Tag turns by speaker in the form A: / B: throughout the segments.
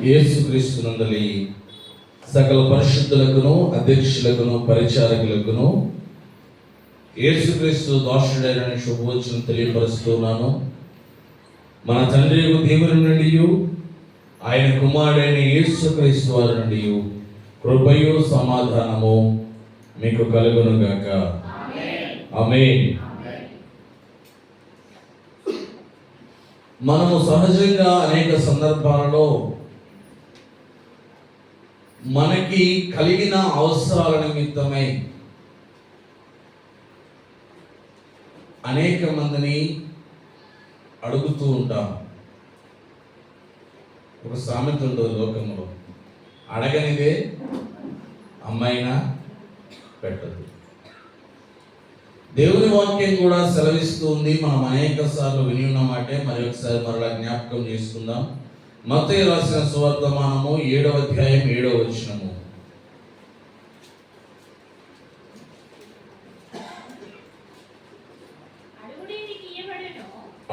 A: యేసుక్రీస్తునందలి సకల పరిశుద్ధులకును అధ్యక్షులకును పరిచారకులకును యేసుక్రీస్తు దాసుడైన శుభవచనం తెలియపరుస్తున్నాను. మన తండ్రి దేవుని నుండి ఆయన కుమారుడైన యేసుక్రీస్తు వారి నుండి కృపయు సమాధానము మీకు కలుగును గాక. ఆమేన్. మనము సహజంగా అనేక సందర్భాలలో మనకి కలిగిన అవసరాల నిమిత్తమై అనేక మందిని అడుగుతూ ఉంటాం. ఒక సామెత ఉంటుంది లోకంలో, అడగనిదే అమ్మాయినా పెట్టదు. దేవుని వాక్యం కూడా సెలవిస్తూ ఉంది. మనం అనేక సార్లు విని ఉన్న మాటే మరి ఒకసారి మరలా జ్ఞాపకం చేసుకుందాం. మత్తయి రాసిన సువర్తమానము 7వ అధ్యాయం 7వ వచనము.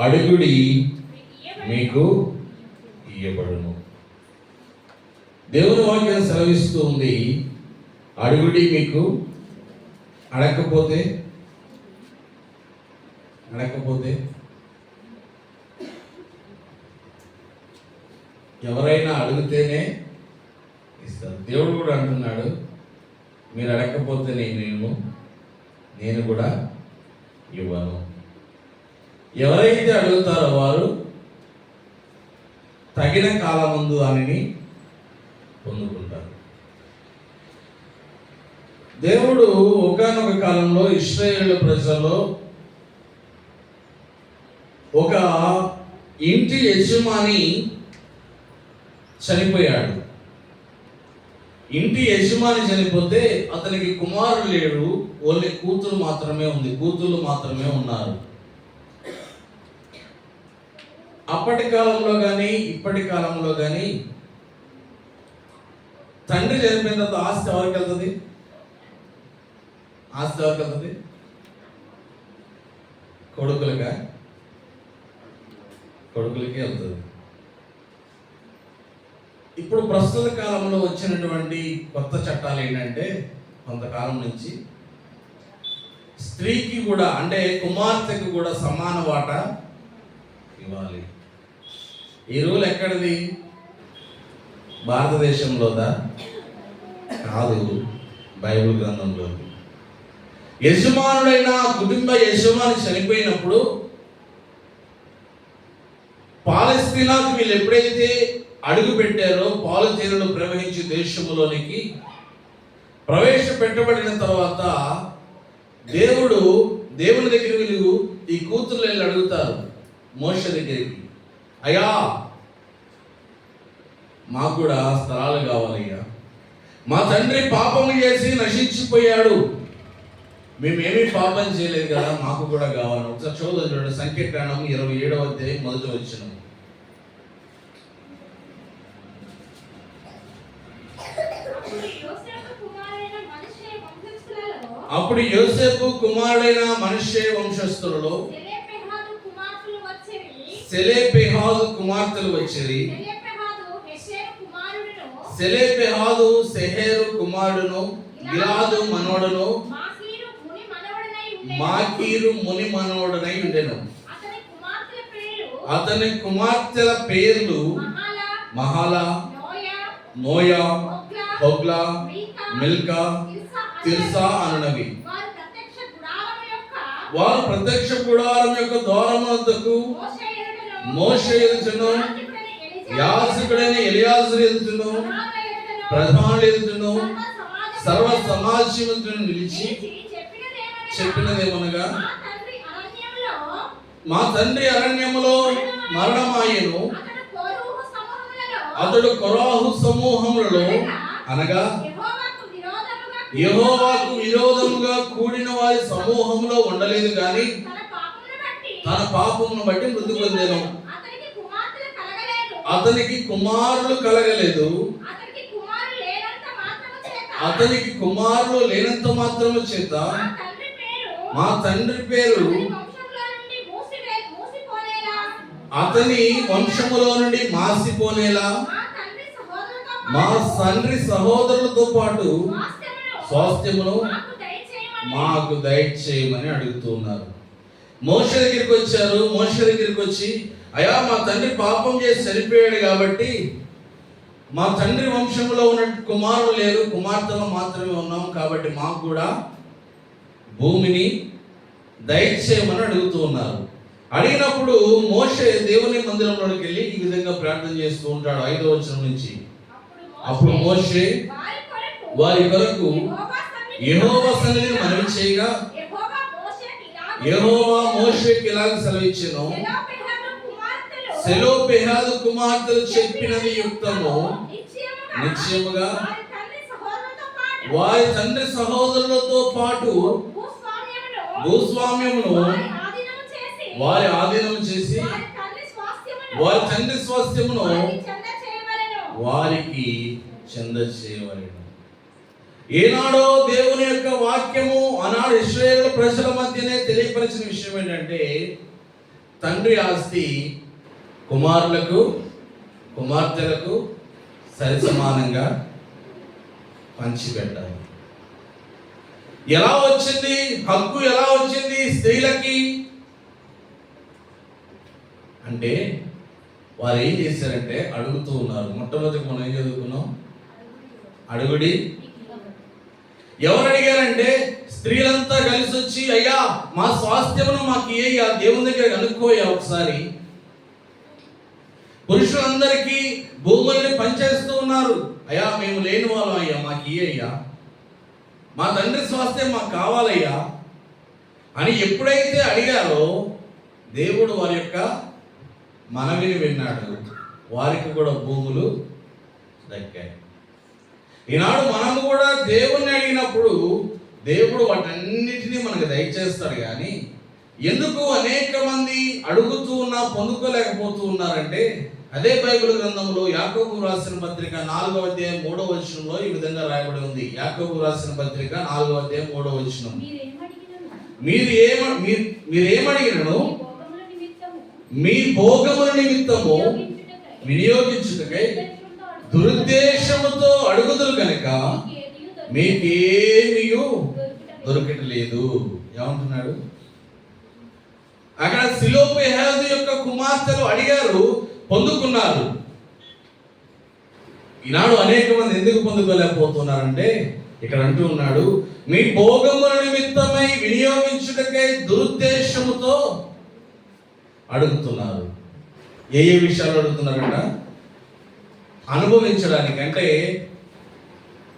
A: అడుగుడి మీకు ఇయ్యబడును. దేవుని వాక్యం సెలవిస్తూ ఉంది, అడుగుడి మీకు, అడగకపోతే ఎవరైనా అడిగితేనే ఇస్తారు. దేవుడు కూడా అంటున్నాడు, మీరు అడగకపోతే నేను కూడా ఇవ్వను. ఎవరైతే అడుగుతారో వారు తగిన కాలమందు దానిని పొందుకుంటారు. దేవుడు ఒకానొక కాలంలో ఇశ్రాయేలు ప్రజల్లో ఒక ఇంటి యజమాని చనిపోయాడు. ఇంటి యజమాని చనిపోతే అతనికి కుమారుడు లేడు, ఓన్లీ కూతురు మాత్రమే ఉంది, కూతురు మాత్రమే ఉన్నారు. అప్పటి కాలంలో కానీ ఇప్పటి కాలంలో కానీ తండ్రి చనిపోయిన తర్వాత ఆస్తి ఎవరికి వెళ్తుంది? కొడుకులకే వెళ్తుంది. ఇప్పుడు ప్రస్తుత కాలంలో వచ్చినటువంటి కొత్త చట్టాలు ఏంటంటే, కొంతకాలం నుంచి స్త్రీకి కూడా, అంటే కుమార్తెకు కూడా సమాన వాటా ఇవ్వాలి. ఈ రూల్ ఎక్కడిది? భారతదేశంలోదా? కాదు, బైబిల్ గ్రంథంలో. యజమానుడైన కుటుంబ యజమాని చనిపోయినప్పుడు పాలస్తీనాకు వీళ్ళు ఎప్పుడైతే అడుగు పెట్టారో, పాలతీనులు ప్రవహించి దేశంలోనికి ప్రవేశపెట్టబడిన తర్వాత దేవుని దగ్గర వీళ్ళు ఈ కూతుర్లు వెళ్ళి అడుగుతారు మోషే దగ్గరికి, అయ్యా మాకు కూడా స్థలాలు కావాలయ్యా, మా తండ్రి పాపము చేసి నశించిపోయాడు, మేమేమీ పాపం చేయలేదు కదా, మాకు కూడా కావాలి. ఒకసారి చూడండి, సంఖ్యాకాండం 27వ అధ్యాయం 1వ వచనం. అప్పుడు యోసేపు కుమారుడైన మనష్షే వంశస్థులలో సెలెపెహాదు కుమార్తెలు వచ్చేది. సెలెపెహాదు సెహేరు కుమారుడును, గిలాదు మనవడును, మాకీరు ముని మనవడునై ఉండెను. అతని కుమార్తెల పేర్లు మహాలా, నోయా, హొగ్లా, మిల్కా, తిర్సా అనునవి. వారు ప్రత్యక్ష గుడారం యొక్క ద్వారమునొద్దకు మోషే ఎదుటను, యాజకుడైన ఎలియాజరు ఎదుటను, ప్రధానులు ఎదుటను, సర్వ సమాజమును నిలిచి చెప్పినదేమనగా, మా తండ్రి అరణ్యములో మరణమాయెను, అతడు కొరాహు సమూహములలో, అనగా యెహోవాకు విరోధముగా కూడిన వారి సమూహంలో ఉండలేదు గాని తన పాపమును బట్టి మృతి పొందెను. అతనికి కుమారులు కలగలేదు. అతనికి కుమారులు లేనంత మాత్రము చేత మా తండ్రి పేరు అతని వంశములో నుండి మాసిపోనేలా మా తండ్రి సహోదరులతో పాటు స్వాస్థ్యమును మాకు దయచేయమని అడుగుతున్నారు. మోషే దగ్గరికి వచ్చారు. మోషే దగ్గరికి వచ్చి, అయ్యా మా తండ్రి పాపం చేసి చనిపోయాడు కాబట్టి మా తండ్రి వంశంలో ఉన్న కుమారులు లేరు, కుమార్తెలు మాత్రమే ఉన్నాం, కాబట్టి మాకు కూడా భూమిని దయచేయమని అడుగుతూ ఉన్నారు. అడిగినప్పుడు మోషే దేవుని మందిరంలోకి వెళ్ళి ఈ విధంగా ప్రార్థన చేస్తూ ఉంటాడు 5వ వచనం నుంచి. అప్పుడు మోషే వారి కొరకు యెహోవా సన్నిధిని మనవి చేయగా, యెహోవా మోషేకి ఇలాగ సెలవిచ్చెను, సెలోపెహాదు కుమార్తెలు చెప్పినది యుక్తము, నిశ్చయముగా వారి తండ్రి సహోదరులతో పాటు భూస్వామ్యమును వారి ఆధీనం చేసి వారి తండ్రి స్వాస్థ్యమును వారికి చెంద చేయవలెను. ఏనాడో దేవుని యొక్క వాక్యము ఆనాడు ఇశ్రాయేలు ప్రజల మధ్యనే తెలియపరిచిన విషయం ఏంటంటే, తండ్రి ఆస్తి కుమారులకు కుమార్తెలకు సరి సమానంగా పంచిపెట్టాలి. ఎలా వచ్చింది హక్కు? ఎలా వచ్చింది స్త్రీలకి అంటే, వారు ఏం చేశారంటే అడుగుతూ ఉన్నారు. మొట్టమొదటి మనం ఏం చదువుకున్నాం? అడుగుడి. ఎవరు అడిగారంటే స్త్రీలంతా కలిసి వచ్చి, అయ్యా మా స్వాస్థ్యమును మాకు ఇయ్యా, దేవుని దగ్గర కనుక్కోయా ఒకసారి. పురుషులందరికీ భూముల్ని పనిచేస్తూ ఉన్నారు. అయ్యా మేము లేని వాళ్ళం, అయ్యా మాకు ఇయ్యా, మా తండ్రి స్వాస్థ్యం మాకు కావాలయ్యా అని ఎప్పుడైతే అడిగారో దేవుడు వారి యొక్క మనవిని విన్నాడు. వారికి కూడా భూములు దక్కాయి. ఈనాడు మనము కూడా దేవుణ్ణి అడిగినప్పుడు దేవుడు వాటన్నిటినీ మనకు దయచేస్తాడు. కానీ ఎందుకు అనేక మంది అడుగుతూ ఉన్నా పొందుకోలేకపోతూ ఉన్నారంటే, అదే బైబిల్ గ్రంథంలో యాకోబు రాసిన పత్రిక 4వ అధ్యాయం 3వ వచనంలో ఈ విధంగా రాయబడి ఉంది. యాకోబు రాసిన పత్రిక 4వ అధ్యాయం 3వ వచనం, మీరేమడిగినను మీ భోగముల నిమిత్తము వినియోగించుటకై దురుద్దేశముతో అడుగుదురు కనుక మీకేమీ దొరకట్లేదు. ఏమంటున్నాడు అక్కడ? సెలోపెహాదు యొక్క కుమార్తెలు అడిగారు, పొందుకున్నారు. ఈనాడు అనేక మంది ఎందుకు పొందుకోలేకపోతున్నారంటే, ఇక్కడ అంటూ ఉన్నాడు, మీ భోగముల నిమిత్తమై వినియోగించుటకై దురుద్దేశముతో అడుగుతున్నారు. ఏ విషయాలు అడుగుతున్నారంట? అనుభవించడానికి. అంటే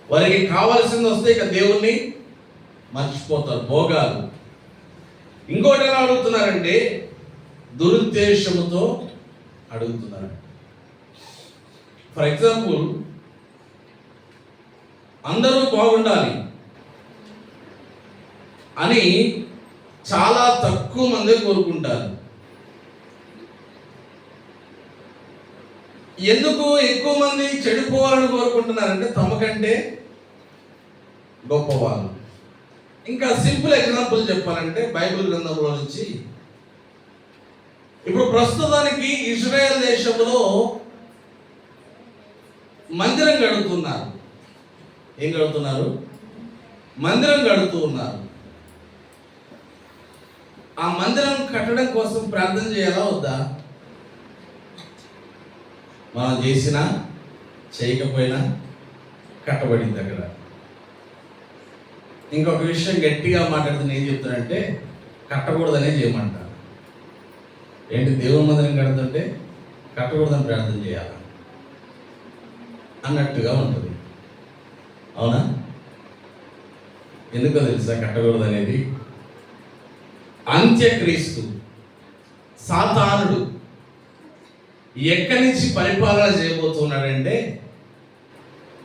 A: వారికి కావాల్సింది వస్తే ఇక దేవుణ్ణి మర్చిపోతారు, భోగాలు. ఇంకోటి ఎలా అడుగుతున్నారంటే దురుద్దేశముతో అడుగుతున్నారు. ఫర్ ఎగ్జాంపుల్, అందరూ బాగుండాలి అని చాలా తక్కువ మంది కోరుకుంటారు. ఎందుకు ఎక్కువ మంది చెడిపోవాలని కోరుకుంటున్నారంటే, తమకంటే గొప్పవాళ్ళు. ఇంకా సింపుల్ ఎగ్జాంపుల్ చెప్పాలంటే బైబిల్ గ్రంథంలో నుంచి, ఇప్పుడు ప్రస్తుతానికి ఇజ్రాయెల్ దేశంలో మందిరం కడుతున్నారు. ఏం కడుతున్నారు? మందిరం కడుతూ ఉన్నారు. ఆ మందిరం కట్టడం కోసం ప్రార్థన చేయాలా వద్దా? మనం చేసినా చేయకపోయినా కట్టబడింది అక్కడ. ఇంకొక విషయం గట్టిగా మాట్లాడుతున్న ఏం చెప్తానంటే, కట్టకూడదనే చేయమంట. ఏంటి? దేవుని మందిరం కడుతుంటే కట్టకూడదని ప్రార్థన చేయాలి అన్నట్టుగా ఉంటుంది. అవునా? ఎందుకో తెలుసా కట్టకూడదు అనేది? అంత్యక్రీస్తు సాతానుడు ఎక్కడి నుంచి పరిపాలన చేయబోతున్నాడంటే,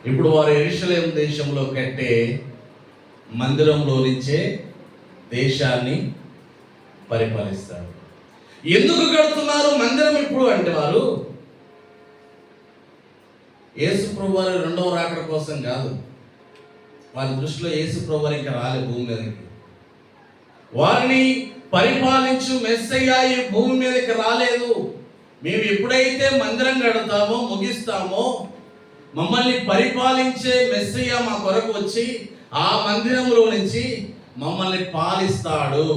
A: ఇప్పుడు వారు యెరూషలేము దేశంలో కట్టే మందిరంలో నుంచే దేశాన్ని పరిపాలిస్తారు. ఎందుకు కడుతున్నారు మందిరం ఇప్పుడు అంటే, వారు యేసు ప్రభువు వారి 2వ రాకడ కోసం కాదు. వారి దృష్టిలో యేసు ప్రభువు వారు ఇంకా రాలే భూమి మీదకి. వారిని పరిపాలించు మెస్సయ్య ఈ భూమి మీదకి రాలేదు. మేము ఎప్పుడైతే మందిరం కడతామో ముగిస్తామో మమ్మల్ని పరిపాలించే మెస్సయ్య మా కొరకు వచ్చి ఆ మందిరంలో నుంచి మమ్మల్ని పాలిస్తాడు.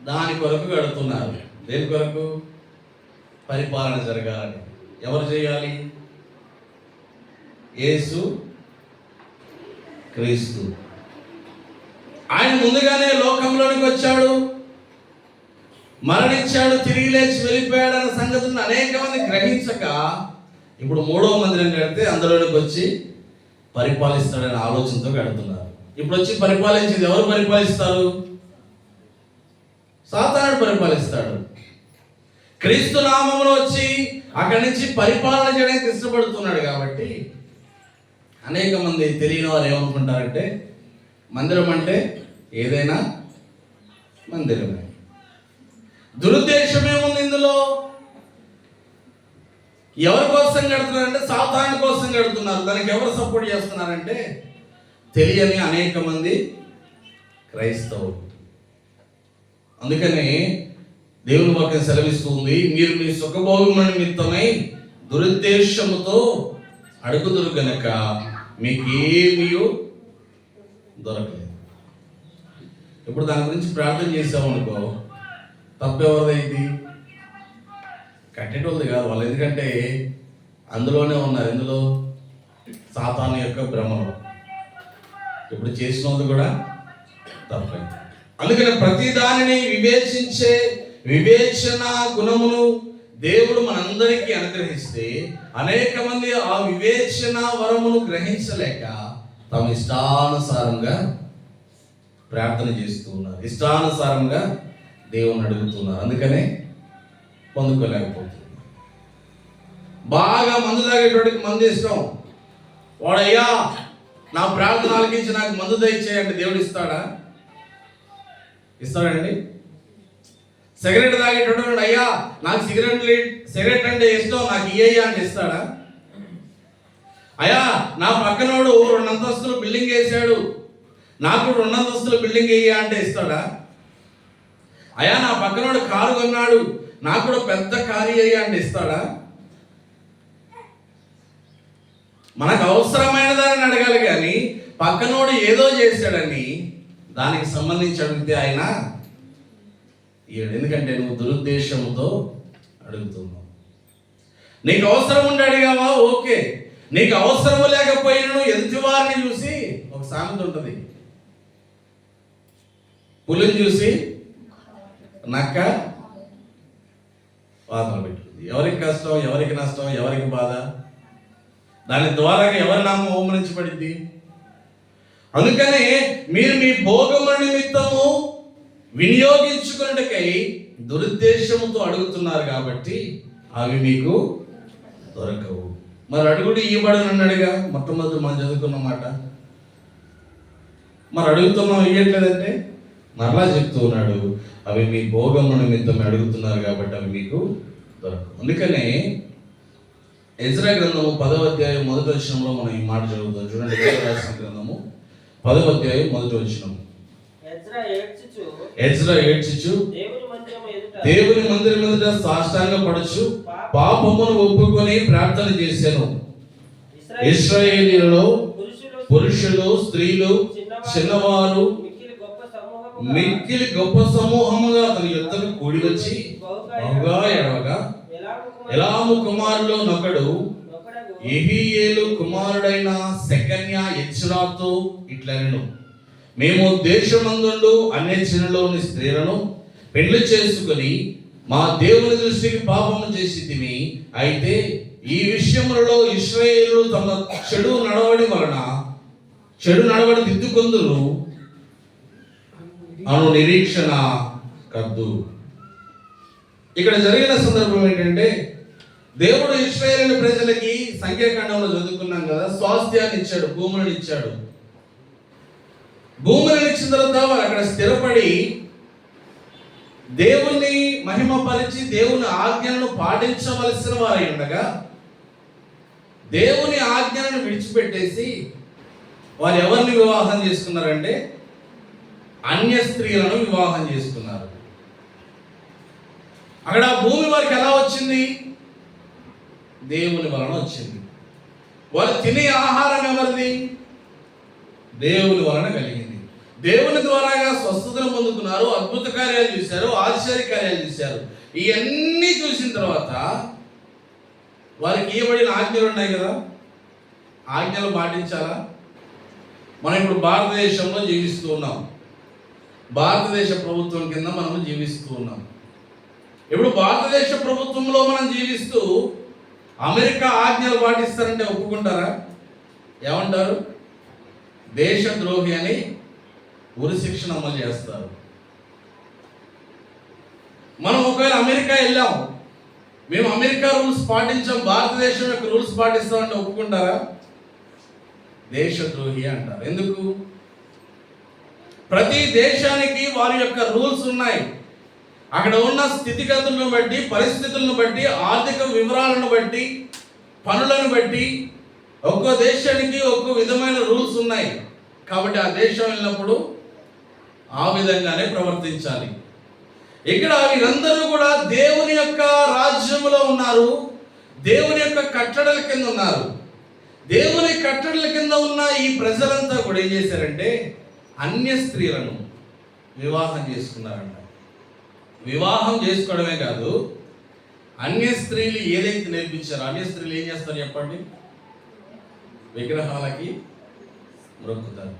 A: దాని కొరకు కడుతున్నారు. దేని కొరకు? పరిపాలన జరగాలని. ఎవరు చేయాలి? యేసు క్రీస్తు. ఆయన ముందుగానే లోకంలోనికి వచ్చాడు, మరణించాడు, తిరిగి లేచి వెళ్ళిపోయాడు అన్న సంగతులను అనేక మంది గ్రహించక ఇప్పుడు 3వ మందిరం కడితే అందులోనికి వచ్చి పరిపాలిస్తాడనే ఆలోచనతో కడుతున్నారు. ఇప్పుడు వచ్చి పరిపాలించేది ఎవరు పరిపాలిస్తారు? సాతానుడు పరిపాలిస్తాడు. క్రీస్తు నామములో వచ్చి అక్కడి నుంచి పరిపాలన చేయడానికి ఇష్టపడుతున్నాడు. కాబట్టి అనేక మంది తెలియని వారు ఏమనుకుంటారంటే మందిరం అంటే ఏదైనా మందిరమే. దురుద్దేశం ఏముంది ఇందులో? ఎవరి కోసం కడుతున్నారంటే సాతాను కోసం కడుతున్నారు. దానికి ఎవరు సపోర్ట్ చేస్తున్నారంటే తెలియని అనేక మంది క్రైస్తవులు. అందుకని దేవుని వాక్యం సెలవిస్తుంది, మీరు మీ సుఖభోగముల నిమిత్తమై దురుద్దేశముతో అడుగుదురు గనక మీకేమీ దొరకలేదు. ఇప్పుడు దాని గురించి ప్రార్థన చేసామనుకో, తప్పెవరిదైంది? కట్టేటోళ్ళది కాదు వాళ్ళు. ఎందుకంటే అందులోనే ఉన్నారు. ఎందులో? సాతాను యొక్క భ్రమలో. ఇప్పుడు చేసిన వాళ్ళు కూడా తప్పే. అందుకని ప్రతి దానిని వివేచించే వివేచన గుణమును దేవుడు మనందరికీ అనుగ్రహిస్తే అనేక మంది ఆ వివేచన వరమును గ్రహించలేక తమ ఇష్టానుసారంగా ప్రార్థన చేస్తూ ఉన్నారు, ఇష్టానుసారంగా దేవుని అడుగుతున్నారు. అందుకనే పొందుకోలేకపోతున్నారు. బాగా మందు తాగేటోడికి మందు ఇష్టం. వాడయ్యా నా ప్రార్థన ఆలకించి నాకు మందు దయచేయండి, దేవుడు ఇస్తాడా? ఇస్తాడండి? సిగరెట్ తాగేటోడు అయ్యా నాకు సిగరెట్ అంటే ఇష్టం, నాకు ఇయ్యయ్యా అంటే ఇస్తాడా? అయ్యా నా పక్కనోడు 2 అంతస్తులు బిల్డింగ్ వేసాడు, నాకు 2 అంతస్తులు బిల్డింగ్ వేయ్యా అంటే ఇస్తాడా? అయ్యా నా పక్కనోడు కారు కొన్నాడు, నాకు కూడా పెద్ద కారు అయ్యా అంటే ఇస్తాడా? మనకు అవసరమైన దానిని అడగాలి కానీ పక్కనోడు ఏదో చేశాడని దానికి సంబంధించి అడిగితే ఆయన ఇయ్యడు. ఎందుకంటే నువ్వు దురుద్దేశంతో అడుగుతున్నావు. నీకు అవసరం ఉండి అడిగావా? ఓకే. నీకు అవసరం లేకపోయినా నువ్వు ఎదుటివారిని చూసి, ఒక సామెత ఉంటుంది, పులిని చూసి నక్క వాతలు పెట్టుకుంది. ఎవరికి కష్టం, ఎవరికి నష్టం, ఎవరికి బాధ, దాని ద్వారా ఎవరి నామం అవమానించబడింది. అందుకనే మీరు మీ భోగముల నిమిత్తము వినియోగించుకున్నట్టుకై దురుద్దేశముతో అడుగుతున్నారు కాబట్టి అవి మీకు దొరకవు. మరి అడుగుడు ఇవ్వబడని అన్నాడుగా మొట్టమొదటి మనం చదువుకున్న మాట. మరి అడుగుతున్నాం, ఇవ్వట్లేదంటే మరలా చెప్తూ ఉన్నాడు, అవి మీ భోగముల నిమిత్తం అడుగుతున్నారు కాబట్టి అవి మీకు దొరకవు. అందుకనే ఎజ్రా గ్రంథము 10వ అధ్యాయం 1వ వచనంలో మనం ఈ మాట చదువుతాం. చూడండి, ఎజ్రా రాసిన గ్రంథము 10వ అధ్యాయం 1వ వచనం. ఎజ్రా ఏడ్చుచు దేవుని మందిరం ఎదుట సాష్టాంగ పడుచు పాపమును ఒప్పుకొని ప్రార్థన చేశాను. ఇశ్రాయేలీయులలో పురుషులు, స్త్రీలు, చిన్నవారు మిక్కిలి గొప్ప సమూహముగా అతని యొద్దకు కూడి వచ్చి బహుగా ఏడవగా, ఎలాము కుమారులో నొకడు యెహీయేలు కుమారుడైన శెకన్య ఎజ్రాతో ఇట్లనెను, మేము దేశమందుండు అన్యజనులోని స్త్రీలను పెళ్లి చేసుకుని మా దేవుని దృష్టికి పాపము చేసితిమి. అయితే ఈ విషయములలో ఇశ్రాయేలు తమ చెడు నడవడి దిద్దుకొందురు అను నిరీక్షణ కద్దు. ఇక్కడ జరిగిన సందర్భం ఏంటంటే, దేవుడు ఇశ్రాయేలు ప్రజలకి సంఖ్యాకాండంలో చదువుకున్నాం కదా, స్వాస్థ్యాన్ని ఇచ్చాడు, భూములను ఇచ్చాడు. భూములను ఇచ్చిన తర్వాత వారు అక్కడ స్థిరపడి దేవుణ్ణి మహిమపరిచి దేవుని ఆజ్ఞలను పాటించవలసిన వారై ఉండగా దేవుని ఆజ్ఞలను విడిచిపెట్టేసి వారు ఎవరిని వివాహం చేసుకున్నారంటే అన్య స్త్రీలను వివాహం చేసుకున్నారు. అక్కడ భూమి వారికి ఎలా వచ్చింది? దేవుని వలన వచ్చింది. వారు తినే ఆహారం ఎవరిది? దేవుని వలన కలిగింది. దేవుని ద్వారాగా స్వస్థతను పొందుకున్నారు, అద్భుత కార్యాలు చూశారు, ఆశ్చర్య కార్యాలు చూశారు. ఇవన్నీ చూసిన తర్వాత వారికి ఇవ్వబడిన ఆజ్ఞలు ఉన్నాయి కదా, ఆజ్ఞలు పాటించాలా? మనం ఇప్పుడు భారతదేశంలో జీవిస్తూ ఉన్నాం, భారతదేశ ప్రభుత్వం కింద మనము జీవిస్తూ ఉన్నాం. ఇప్పుడు భారతదేశ ప్రభుత్వంలో మనం జీవిస్తూ అమెరికా ఆజ్ఞలు పాటిస్తారంటే ఒప్పుకుంటారా? ఏమంటారు? దేశద్రోహి అని ఉరి శిక్షణ అమలు చేస్తారు. మనం ఒకవేళ అమెరికా వెళ్ళాం, మేము అమెరికా రూల్స్ పాటించాం, భారతదేశం యొక్క రూల్స్ పాటిస్తామంటే ఒప్పుకుంటారా? దేశద్రోహి అంటారు. ఎందుకు? ప్రతి దేశానికి వారి యొక్క రూల్స్ ఉన్నాయి. అక్కడ ఉన్న స్థితిగతులను బట్టి, పరిస్థితులను బట్టి, ఆర్థిక వివరాలను బట్టి, పనులను బట్టి ఒక్కో దేశానికి ఒక్కో విధమైన రూల్స్ ఉన్నాయి. కాబట్టి ఆ దేశం వెళ్ళినప్పుడు ఆ విధంగానే ప్రవర్తించాలి. ఇక్కడ వీరందరూ కూడా దేవుని యొక్క రాజ్యములో ఉన్నారు, దేవుని యొక్క కట్టడల కింద ఉన్నారు. దేవుని కట్టడల కింద ఉన్న ఈ ప్రజలంతా కూడా ఏం చేశారంటే అన్య స్త్రీలను వివాహం చేసుకున్నారంట. వివాహం చేసుకోవడమే కాదు, అన్య స్త్రీలు ఏదైతే నేర్పించారో, అన్య స్త్రీలు ఏం చేస్తారు చెప్పండి? విగ్రహాలకి మొక్కుతారు,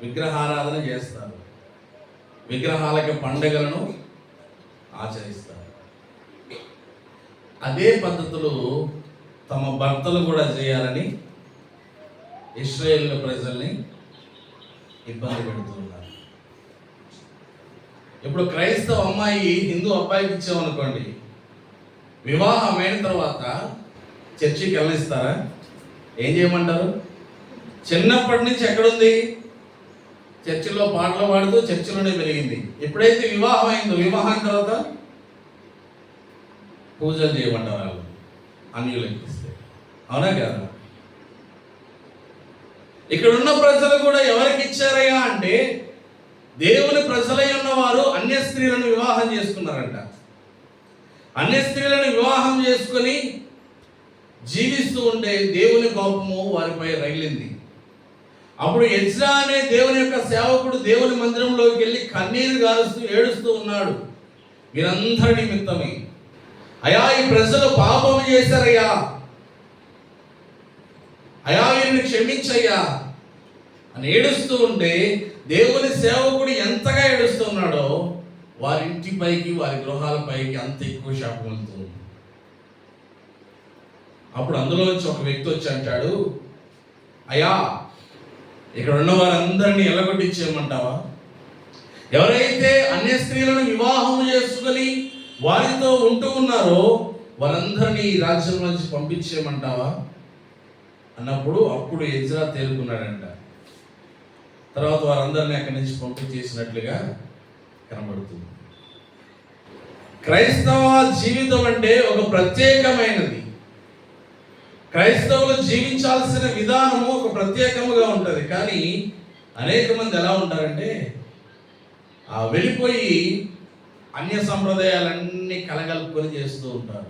A: విగ్రహారాధన చేస్తారు, విగ్రహాలకి పండుగలను ఆచరిస్తారు. అదే పద్ధతులు తమ భర్తలు కూడా చేయాలని ఇశ్రాయేలు ప్రజల్ని ఇబ్బంది పెడుతున్నారు. ఇప్పుడు క్రైస్తవ అమ్మాయి హిందూ అబ్బాయికి ఇచ్చామనుకోండి, వివాహం అయిన తర్వాత చర్చికి వెళ్ళనిస్తారా? ఏం చేయమంటారు? చిన్నప్పటి నుంచి ఎక్కడుంది? చర్చిలో పాటలు పాడుతూ చర్చిలోనే పెరిగింది. ఎప్పుడైతే వివాహం అయిందో, వివాహం తర్వాత పూజలు చేయమంటారు వాళ్ళు, అన్యులకి ఇస్తే. అవునా కదా? ఇక్కడ ఉన్న ప్రజలు కూడా ఎవరికి ఇచ్చారయ్యా అంటే దేవుని ప్రజలై ఉన్నవారు అన్య స్త్రీలను వివాహం చేసుకున్నారంట. అన్య స్త్రీలను వివాహం చేసుకొని జీవిస్తూ ఉంటే దేవుని కోపము వారిపై రగిలింది. అప్పుడు ఎజ్రా అనే దేవుని యొక్క సేవకుడు దేవుని మందిరంలోకి వెళ్ళి కన్నీరు గారుస్తూ ఏడుస్తూ ఉన్నాడు, వీరందరి నిమిత్తమే. అయా, ఈ ప్రజలు పాపము చేశారయ్యా, అయా వీరిని క్షమించయ్యా అని ఏడుస్తూ ఉంటే దేవుని సేవకుడు ఎంతగా ఏడుస్తున్నాడో వారి ఇంటిపైకి, వారి గృహాలపైకి అంత ఎక్కువ శాపం వెళ్తుంది. అప్పుడు అందులోంచి ఒక వ్యక్తి వచ్చి అంటాడు, అయ్యా, ఇక్కడ ఉన్న వారందరినీ ఎల్లగొట్టించేయమంటావా? ఎవరైతే అన్య స్త్రీలను వివాహం చేసుకుని వారితో ఉంటూ ఉన్నారో వారందరినీ ఈ రాజ్యం నుంచి పంపించేయమంటావా అన్నప్పుడు అప్పుడు ఎజ్రా తేలుకున్నాడంట. తర్వాత వారందరినీ అక్కడి నుంచి పంపించేసినట్లుగా కనబడుతుంది. క్రైస్తవ జీవితం అంటే ఒక ప్రత్యేకమైనది. క్రైస్తవులు జీవించాల్సిన విధానము ఒక ప్రత్యేకముగా ఉంటుంది. కానీ అనేక మంది ఎలా ఉంటారంటే వెళ్ళిపోయి అన్య సంప్రదాయాలన్నీ కలగలుపుకొని చేస్తూ ఉంటారు.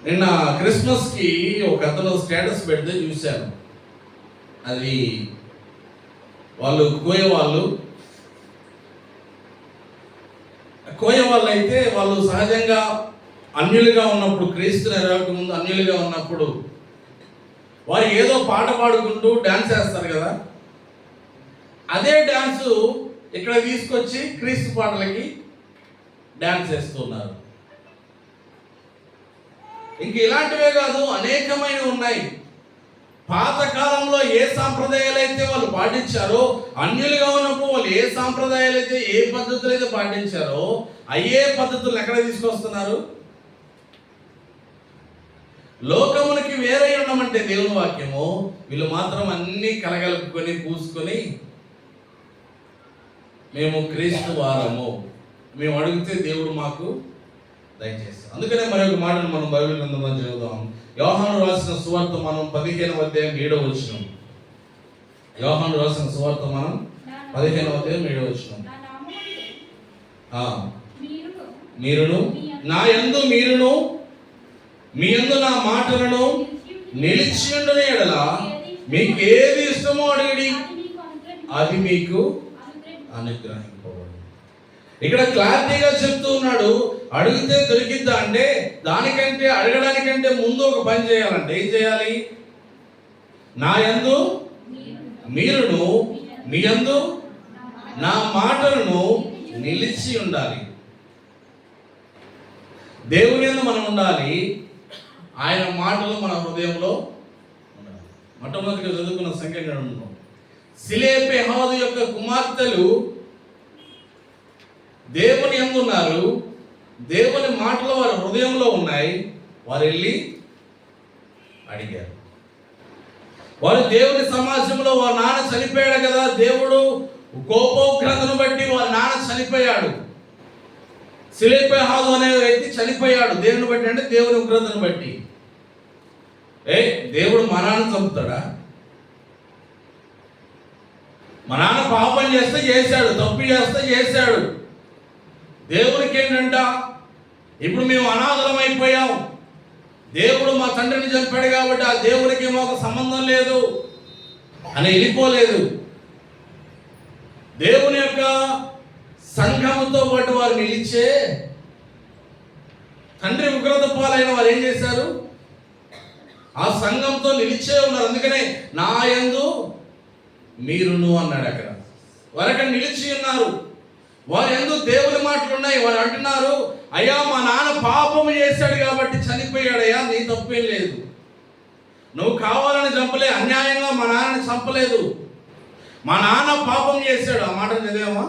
A: నిన్న క్రిస్మస్కి ఒక అతను స్టేటస్ పెడితే చూశాను. అది వాళ్ళు కోయ వాళ్ళు అయితే వాళ్ళు సహజంగా అన్యులుగా ఉన్నప్పుడు, క్రీస్తుని ఎరగక ముందు అన్యులుగా ఉన్నప్పుడు వారు ఏదో పాట పాడుకుంటూ డ్యాన్స్ చేస్తారు కదా, అదే డ్యాన్సు ఇక్కడ తీసుకొచ్చి క్రీస్తు పాటలకి డ్యాన్స్ చేస్తున్నారు. ఇంక ఇలాంటివే కాదు, అనేకమైనవి ఉన్నాయి. పాత కాలంలో ఏ సాంప్రదాయాలు అయితే వాళ్ళు పాటించారో, అన్యులుగా ఉన్నప్పుడు వాళ్ళు ఏ సాంప్రదాయాలు అయితే, ఏ పద్ధతులు అయితే పాటించారో అయ్యే పద్ధతులు ఎక్కడ తీసుకొస్తున్నారు? లోకమునికి వేరే ఉండమంటే దేవుని వాక్యము, వీళ్ళు మాత్రం అన్ని కలగలుపుకొని పూసుకొని మేము క్రీస్తు వారము, మేము అడిగితే దేవుడు మాకు దయచేస్తాం. అందుకనే మరొక మాటను మనం బైబిల్ గ్రంథంలో చదువుదాం. యోహాను రాసిన సువార్త మనం 15వ అధ్యాయం 7వ వచనం. యోహాను రాసిన సువార్త మనం 15వ అధ్యాయం 7వ వచనం. మీరును నా యందు మీరును మీ యందు నా మాటలను నిలిచియుండున యెడల మీకు ఏది ఇష్టమో అడిగిడి అది మీకు అనుగ్రహింపబడును. ఇక్కడ క్లారిటీగా చెప్తూ ఉన్నాడు. అడిగితే దొరికిద్దా అంటే దానికంటే అడగడానికంటే ముందు ఒక పని చేయాలంటే ఏం చేయాలి? నా యందు మీరును మీ యందు నా మాటలను నిలిచి ఉండాలి. దేవుని యందు మనం ఉండాలి, ఆయన మాటలు మన హృదయంలో ఉండాలి. మొట్టమొదటిగా చదువుకున్న సంఖ్యలో సిలేపెహాదు యొక్క కుమార్తెలు దేవుని యందు ఉన్నారు, దేవుని మాటలు వారి హృదయంలో ఉన్నాయి. వారు వెళ్ళి అడిగారు. వారు దేవుని సమాజంలో వారి నాన్న చనిపోయాడు కదా, దేవుడు కోపోగ్రతను బట్టి వారి నాన్న చనిపోయాడు. సిలేపెహాదు అనే వ్యక్తి చనిపోయాడు దేవుని బట్టి, అంటే దేవుని ఉగ్రతను బట్టి. దేవుడు మా నాన్న చంపుతాడా? మా నాన్న పాపం చేస్తే చేశాడు, తప్పు చేస్తే చేశాడు. దేవునికి ఏంటంట, ఇప్పుడు మేము అనాథలం అయిపోయాం, దేవుడు మా తండ్రిని చంపాడు కాబట్టి ఆ దేవునికి మాకు సంబంధం లేదు అని వెళ్ళిపోలేదు. దేవుని యొక్క సంఘముతో పాటు వారు నిలిచే తండ్రి ఉగ్రత పాలైన వారు ఏం చేశారు? ఆ సంఘంతో నిలిచే ఉన్నారు. అందుకనే నా యందు మీరును అన్నాడు. అక్కడ వారు అక్కడ నిలిచి ఉన్నారు. వారు యందు దేవుని మాటలు ఉన్నాయి. వారు అంటున్నారు, అయ్యా మా నాన్న పాపము చేశాడు కాబట్టి చనిపోయాడయ్యా, నీ తప్పేం లేదు, నువ్వు కావాలని చంపలే, అన్యాయంగా మా నాన్నని చంపలేదు, మా నాన్న పాపం చేశాడు. ఆ మాట చదివామా?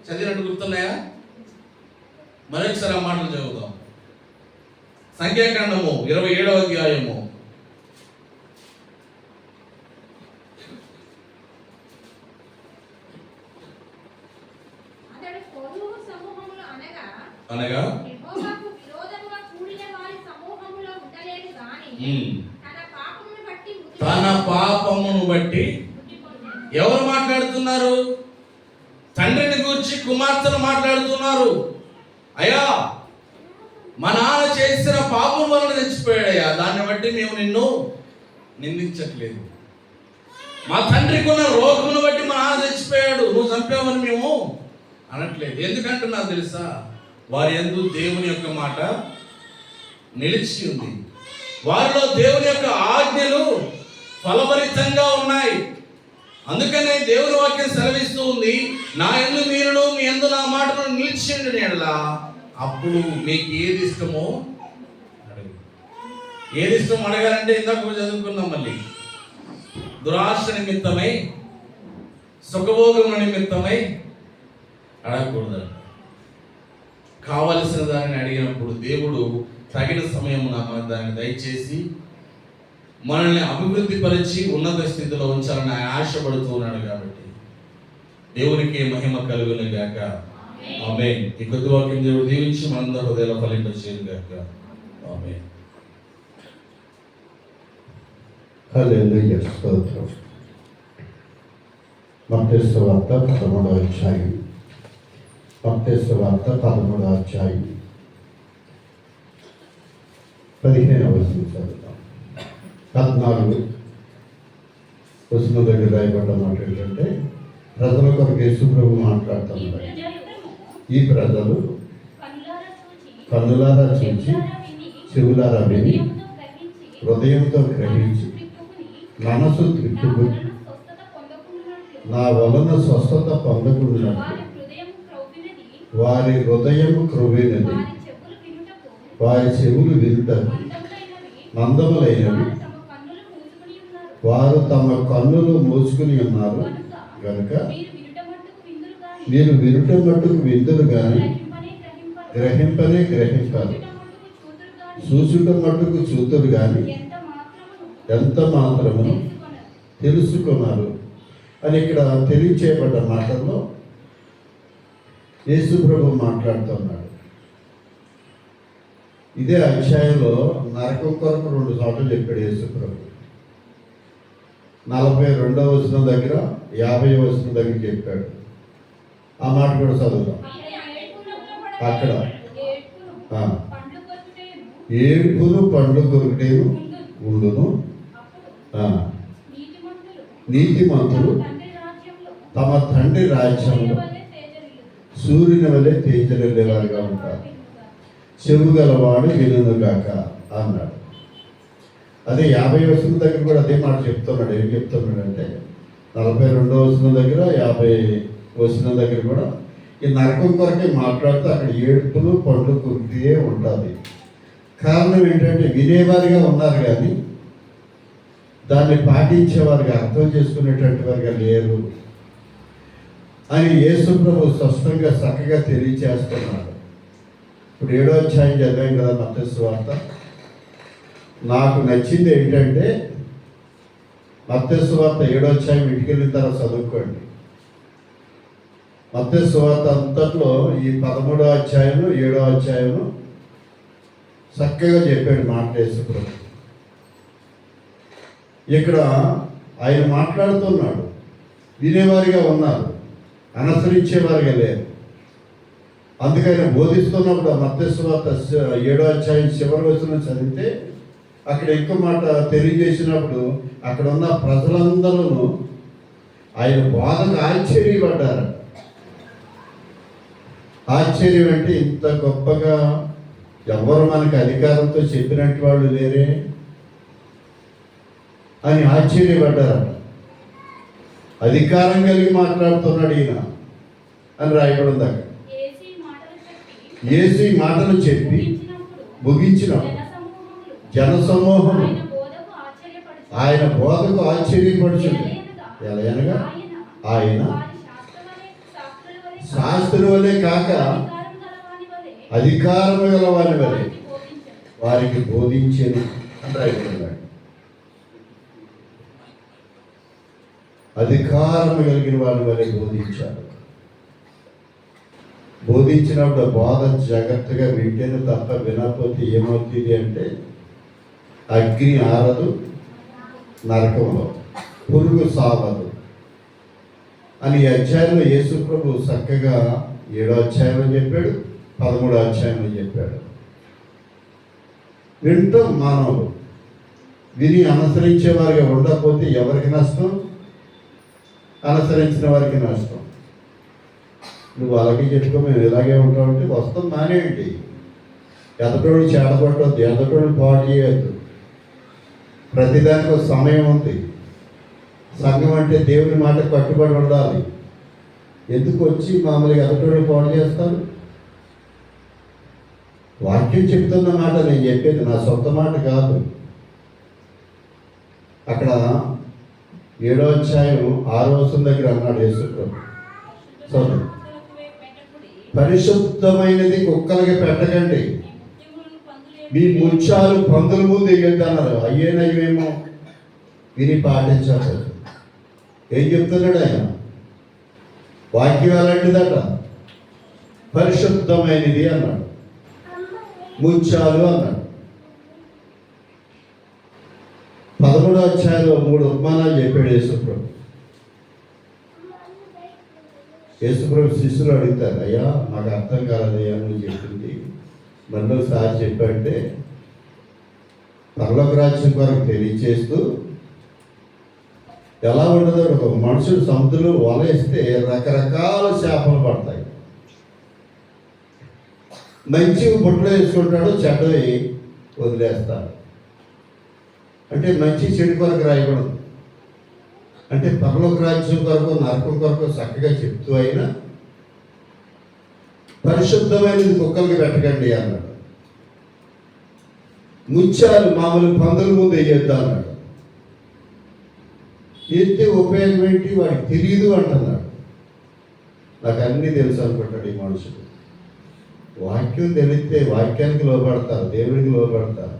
A: చదివినట్టు గుర్తున్నాయా? మరొకసారి ఆ మాటలు చదువుదాం. సంఖ్యాకాండము 27వ అధ్యాయము 'అనగా తన పాపమును బట్టి ఎవరు మాట్లాడుతున్నారు? తండ్రిని గురించి కుమార్తెను మాట్లాడుతున్నారు. అయ్యా మా నాన్న చేసిన పాపం వలన చచ్చిపోయాడయ్యా, దాన్ని బట్టి మేము నిన్ను నిందించట్లేదు. మా తండ్రికి ఉన్న రోగమును బట్టి మా నాన్న చచ్చిపోయాడు, నువ్వు చంపావని మేము అనట్లేదు. ఎందుకంటున్నా తెలుసా? వారి యందు దేవుని యొక్క మాట నిలిచి ఉంది. వారిలో దేవుని యొక్క ఆజ్ఞలు ఫలభరితంగా ఉన్నాయి. అందుకనే దేవుని వాక్యం సెలవిస్తూ ఉంది, నా యందు మీరును మీ యందు నా మాటను నిలిచిండు నేడలా, అప్పుడు మీకు ఏది ఇష్టమో అడగండి. ఏది ఇష్టం అడగాలంటే ఇందాక చదువుకున్నాం. మళ్ళీ దురాశ నిమిత్తమై సుఖభోగముల నిమిత్తమై అడగకూడదు. కావలసిన దానిని అడిగినప్పుడు దేవుడు తగిన సమయమున మనకు దాన్ని దయచేసి మనల్ని అభివృద్ధి పరిచి ఉన్నత స్థితిలో ఉంచాలని ఆయన ఆశపడుతూ ఉన్నాడు. కాబట్టి దేవునికి మహిమ కలుగును గాక. ఆమేన్. ఈ కొద్ది వాక్యం దేవుడు దీవించి మనందరి హృదయాల ఫలింపచేయును గాక. ఆమేన్.
B: హల్లెలూయా. స్తోత్రం. మత్తయి సువార్త 13వ అధ్యాయం. మత్తయి సువార్త 13వ అధ్యాయం 15వ వచనం చదువుతాం. 14 వచనం దగ్గర రాయబడ్డ మాట ఏంటంటే, ప్రజల కొరకు యేసు ప్రభు మాట్లాడుతున్నారు. ఈ ప్రజలు కన్నులారా చూచి చెవులారా విని హృదయంతో గ్రహించి మనసు త్రిప్పుకొని నా వలన స్వస్థత పొందకున్నట్లు వారి హృదయం క్రొవ్వినది, వారి చెవులు వినుటకు మందములైనవి, వారు తమ కన్నులు మూసుకుని ఉన్నారు కనుక మీరు వినుట మట్టుకు విందురు కానీ గ్రహింపనే గ్రహింపాలి, చూచుట మట్టుకు చూతురు కానీ ఎంత మాత్రము తెలుసుకున్నారు అని ఇక్కడ తెలియచేయబడ్డ మాటల్లో యేసు ప్రభు మాట్లాడుతున్నాడు. ఇదే అధ్యాయంలో నరకం కొరకు 2 చోట్ల చెప్పాడు యేసు ప్రభు. 42వ వచనం దగ్గర 50వ వచనం దగ్గర చెప్పాడు. ఆ మాట కూడా చదువుతాం. అక్కడ ఏడుపును పండ్లు కొరుకుటేను ఉండును. ఆ, నీతిమంతులు తమ తండ్రి రాజ్యంలో సూర్యుని వలె తేజరిల్లేవారుగా ఉంటారు. చెవు గలవాడు వినుగాక అన్నాడు. అదే 50 వచనం దగ్గర కూడా అదే మాట చెప్తున్నాడు. ఏం చెప్తున్నాడు అంటే 42వ వచనం దగ్గర 50 వచనం దగ్గర కూడా ఈ నరకం కొరకే మాట్లాడుతూ అక్కడ ఏడుపులు పండ్లు కురితే ఉంటుంది. కారణం ఏంటంటే వినేవారిగా ఉన్నారు కానీ దాన్ని పాటించేవారిగా అర్థం చేసుకునేటువంటి వారిగా లేరు అని యేసు ప్రభు స్పష్టంగా చక్కగా తెలియచేస్తున్నాడు. ఇప్పుడు 7వ అధ్యాయం చదివాం కదా మత్తయి సువార్త. నాకు నచ్చింది ఏంటంటే మత్తయి సువార్త 7వ అధ్యాయం ఇంటికి వెళ్ళిన తర్వాత చదువుకోండి. మత్తయి సువార్త అంతట్లో ఈ 13వ అధ్యాయం 7వ అధ్యాయం చక్కగా చెప్పాడు మాట యేసు ప్రభు. ఇక్కడ ఆయన మాట్లాడుతున్నాడు. వినేవారిగా ఉన్నారు, అనుసరించేవారిగా లేరు. అందుకని బోధిస్తున్నప్పుడు మత్తయి సువార్త 7వ అధ్యాయం చివరి వచనం చదివితే అక్కడ ఎక్కువ మాట తెలియజేసినప్పుడు అక్కడ ఉన్న ప్రజలందరూ ఆయన బోధకు ఆశ్చర్యపడ్డారు. ఆశ్చర్యం అంటే ఇంత గొప్పగా ఎవరు మనకు అధికారంతో చెప్పినట్టు వాళ్ళు లేరే అని ఆశ్చర్యపడ్డారు. అధికారం కలిగి మాట్లాడుతున్నాడు ఈయన అని రాయబడి ఉంది అక్కడ. యేసు ఈ మాటలు చెప్పి ముగించినప్పుడు జనసమూహం ఆయన బోధకు ఆశ్చర్యపడుచుంది. ఎలాగనగా ఆయన శాస్త్రుల వలె కాక అధికారము గల వారి వలె వారికి బోధించేది అని రాయబడినాడు. అధికారము కలిగిన వారి వలె బోధించాడు. బోధించినప్పుడు బోధ జాగ్రత్తగా వింటేనే తప్ప వినకపోతే ఏమవుతుంది అంటే అగ్ని ఆరదు, నరకంలో పురుగు సావదు అని ఈ అధ్యాయంలో యేసు ప్రభు చక్కగా 7వ అధ్యాయంలో చెప్పాడు, 13వ అధ్యాయంలో చెప్పాడు. వింటాం మానవులు, విని అనుసరించే వారిగా ఉండకపోతే ఎవరికి నష్టం? అనుసరించిన వారికి నష్టం. నువ్వు అలాగే చెప్పుకో, మేము ఇలాగే ఉంటామంటే వస్తాం మానేయండి. ఎదటోళ్ళు చేడబట్టవద్దు, ఎదటోళ్ళు పాడు చేయొద్దు. ప్రతిదానికి ఒక సమయం ఉంది. సంఘం అంటే దేవుని మాట కట్టుబడి ఉండాలి. ఎందుకు వచ్చి మామూలుగా ఎదటోళ్ళు పాడు చేస్తారు? వాక్యం చెప్తున్న మాట నేను చెప్పేది, నా సొంత మాట కాదు. అక్కడ 7వ అధ్యాయం 6వ వచనం దగ్గర అన్నాడు యేసు ప్రభు, పరిశుద్ధమైనది కుక్కలకి పెట్టకండి, మీ ముత్యాలు పందుల ముందు వేయద్దు అన్నారు. అయ్యేనయ్యేమో విని పాటించలేదు. ఏం చెప్తున్నాడు ఆయన? వాక్యం అలాంటిదట, పరిశుద్ధమైనది అన్నాడు, ముత్యాలు అన్నాడు. 13వ అధ్యాయంలో 3 ఉపమానాలు చెప్పాడు యేసుప్రభు. యేసుప్రభు శిష్యులు అడుగుతారు, అయ్యా మాకు అర్థం కాలేదయ్యా నువ్వు చెప్పింది, మరోసారి చెప్పంటే పరలోక రాజ్యం కొరకు తెలియచేస్తూ ఎలా ఉండదో, ఒక మనుషుడు సముద్రంలో వలేస్తే రకరకాల చేపలు పడతాయి. మంచి బుట్టలో వేసుకుంటాడు, చెడ్డవి వదిలేస్తాడు. అంటే మంచి చెడు కొరకు రాయకూడదు. అంటే పరలోక రాజ్యం కొరకు నరకం కొరకు చక్కగా చెప్తూ అయినా పరిశుద్ధమైనది కుక్కలకి పెట్టకండి అన్నాడు. ముత్యాలు మామూలు పందుల ముందు వేయొద్దు అన్నాడు. ఎత్తే ఉపయోగం ఏంటి? వాడికి తెలియదు అంటున్నాడు. నాకు అన్నీ తెలుసు అనుకుంటాడు ఈ మనుషుడు. వాక్యం తెలిస్తే వాక్యానికి లోబడతారు, దేవుడికి లోబడతారు.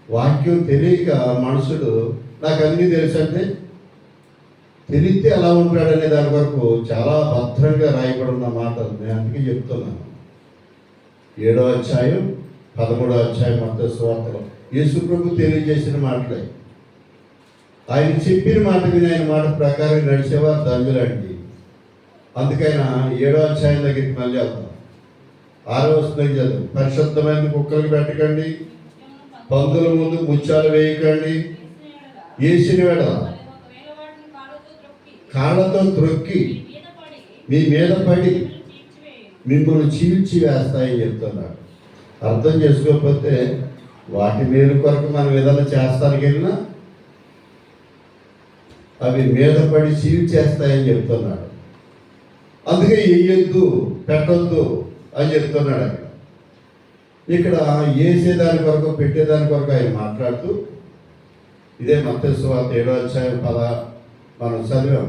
B: వాక్యం తెలియక మనుషుడు నాకు అన్నీ తెలుసు అంటే తెలిస్తే ఎలా ఉంటాడనే దాని వరకు చాలా భద్రంగా రాయబడి ఉన్న మాటలు నేను అందుకే చెప్తున్నాను. 7వ అధ్యాయం 13వ అధ్యాయం మత్తయి సువార్తలో యేసు ప్రభు తెలియజేసిన మాటలే. ఆయన చెప్పిన మాట విని ఆయన మాట ప్రకారం నడిచేవారు ధన్యులండి. అందుకైనా 7వ అధ్యాయం దగ్గరికి మళ్ళీ వెళ్తాం. 6వ వచనం చదువు. పరిశుద్ధమైన కుక్కలకు పెట్టకండి, పందుల ముందు ముత్యాలు వేయకండి, వేసిన వెడల కాళ్ళతో త్రొక్కి మీ మీద పడి మిమ్మల్ని చీల్చి వేస్తాయని చెప్తున్నాడు. అర్థం చేసుకోకపోతే వాటి మేలు కొరకు మనం ఏదైనా చేస్తానికి వెళ్ళినా అవి మీద పడి చీల్చేస్తాయని చెప్తున్నాడు. అందుకే వేయొద్దు, పెట్టొద్దు అని చెప్తున్నాడు. ఇక్కడ వేసేదాని కొరకు పెట్టేదాని కొరకు ఆయన మాట్లాడుతూ ఇదే మత్తయి సువార్త 7వ అధ్యాయం మనం చదివాం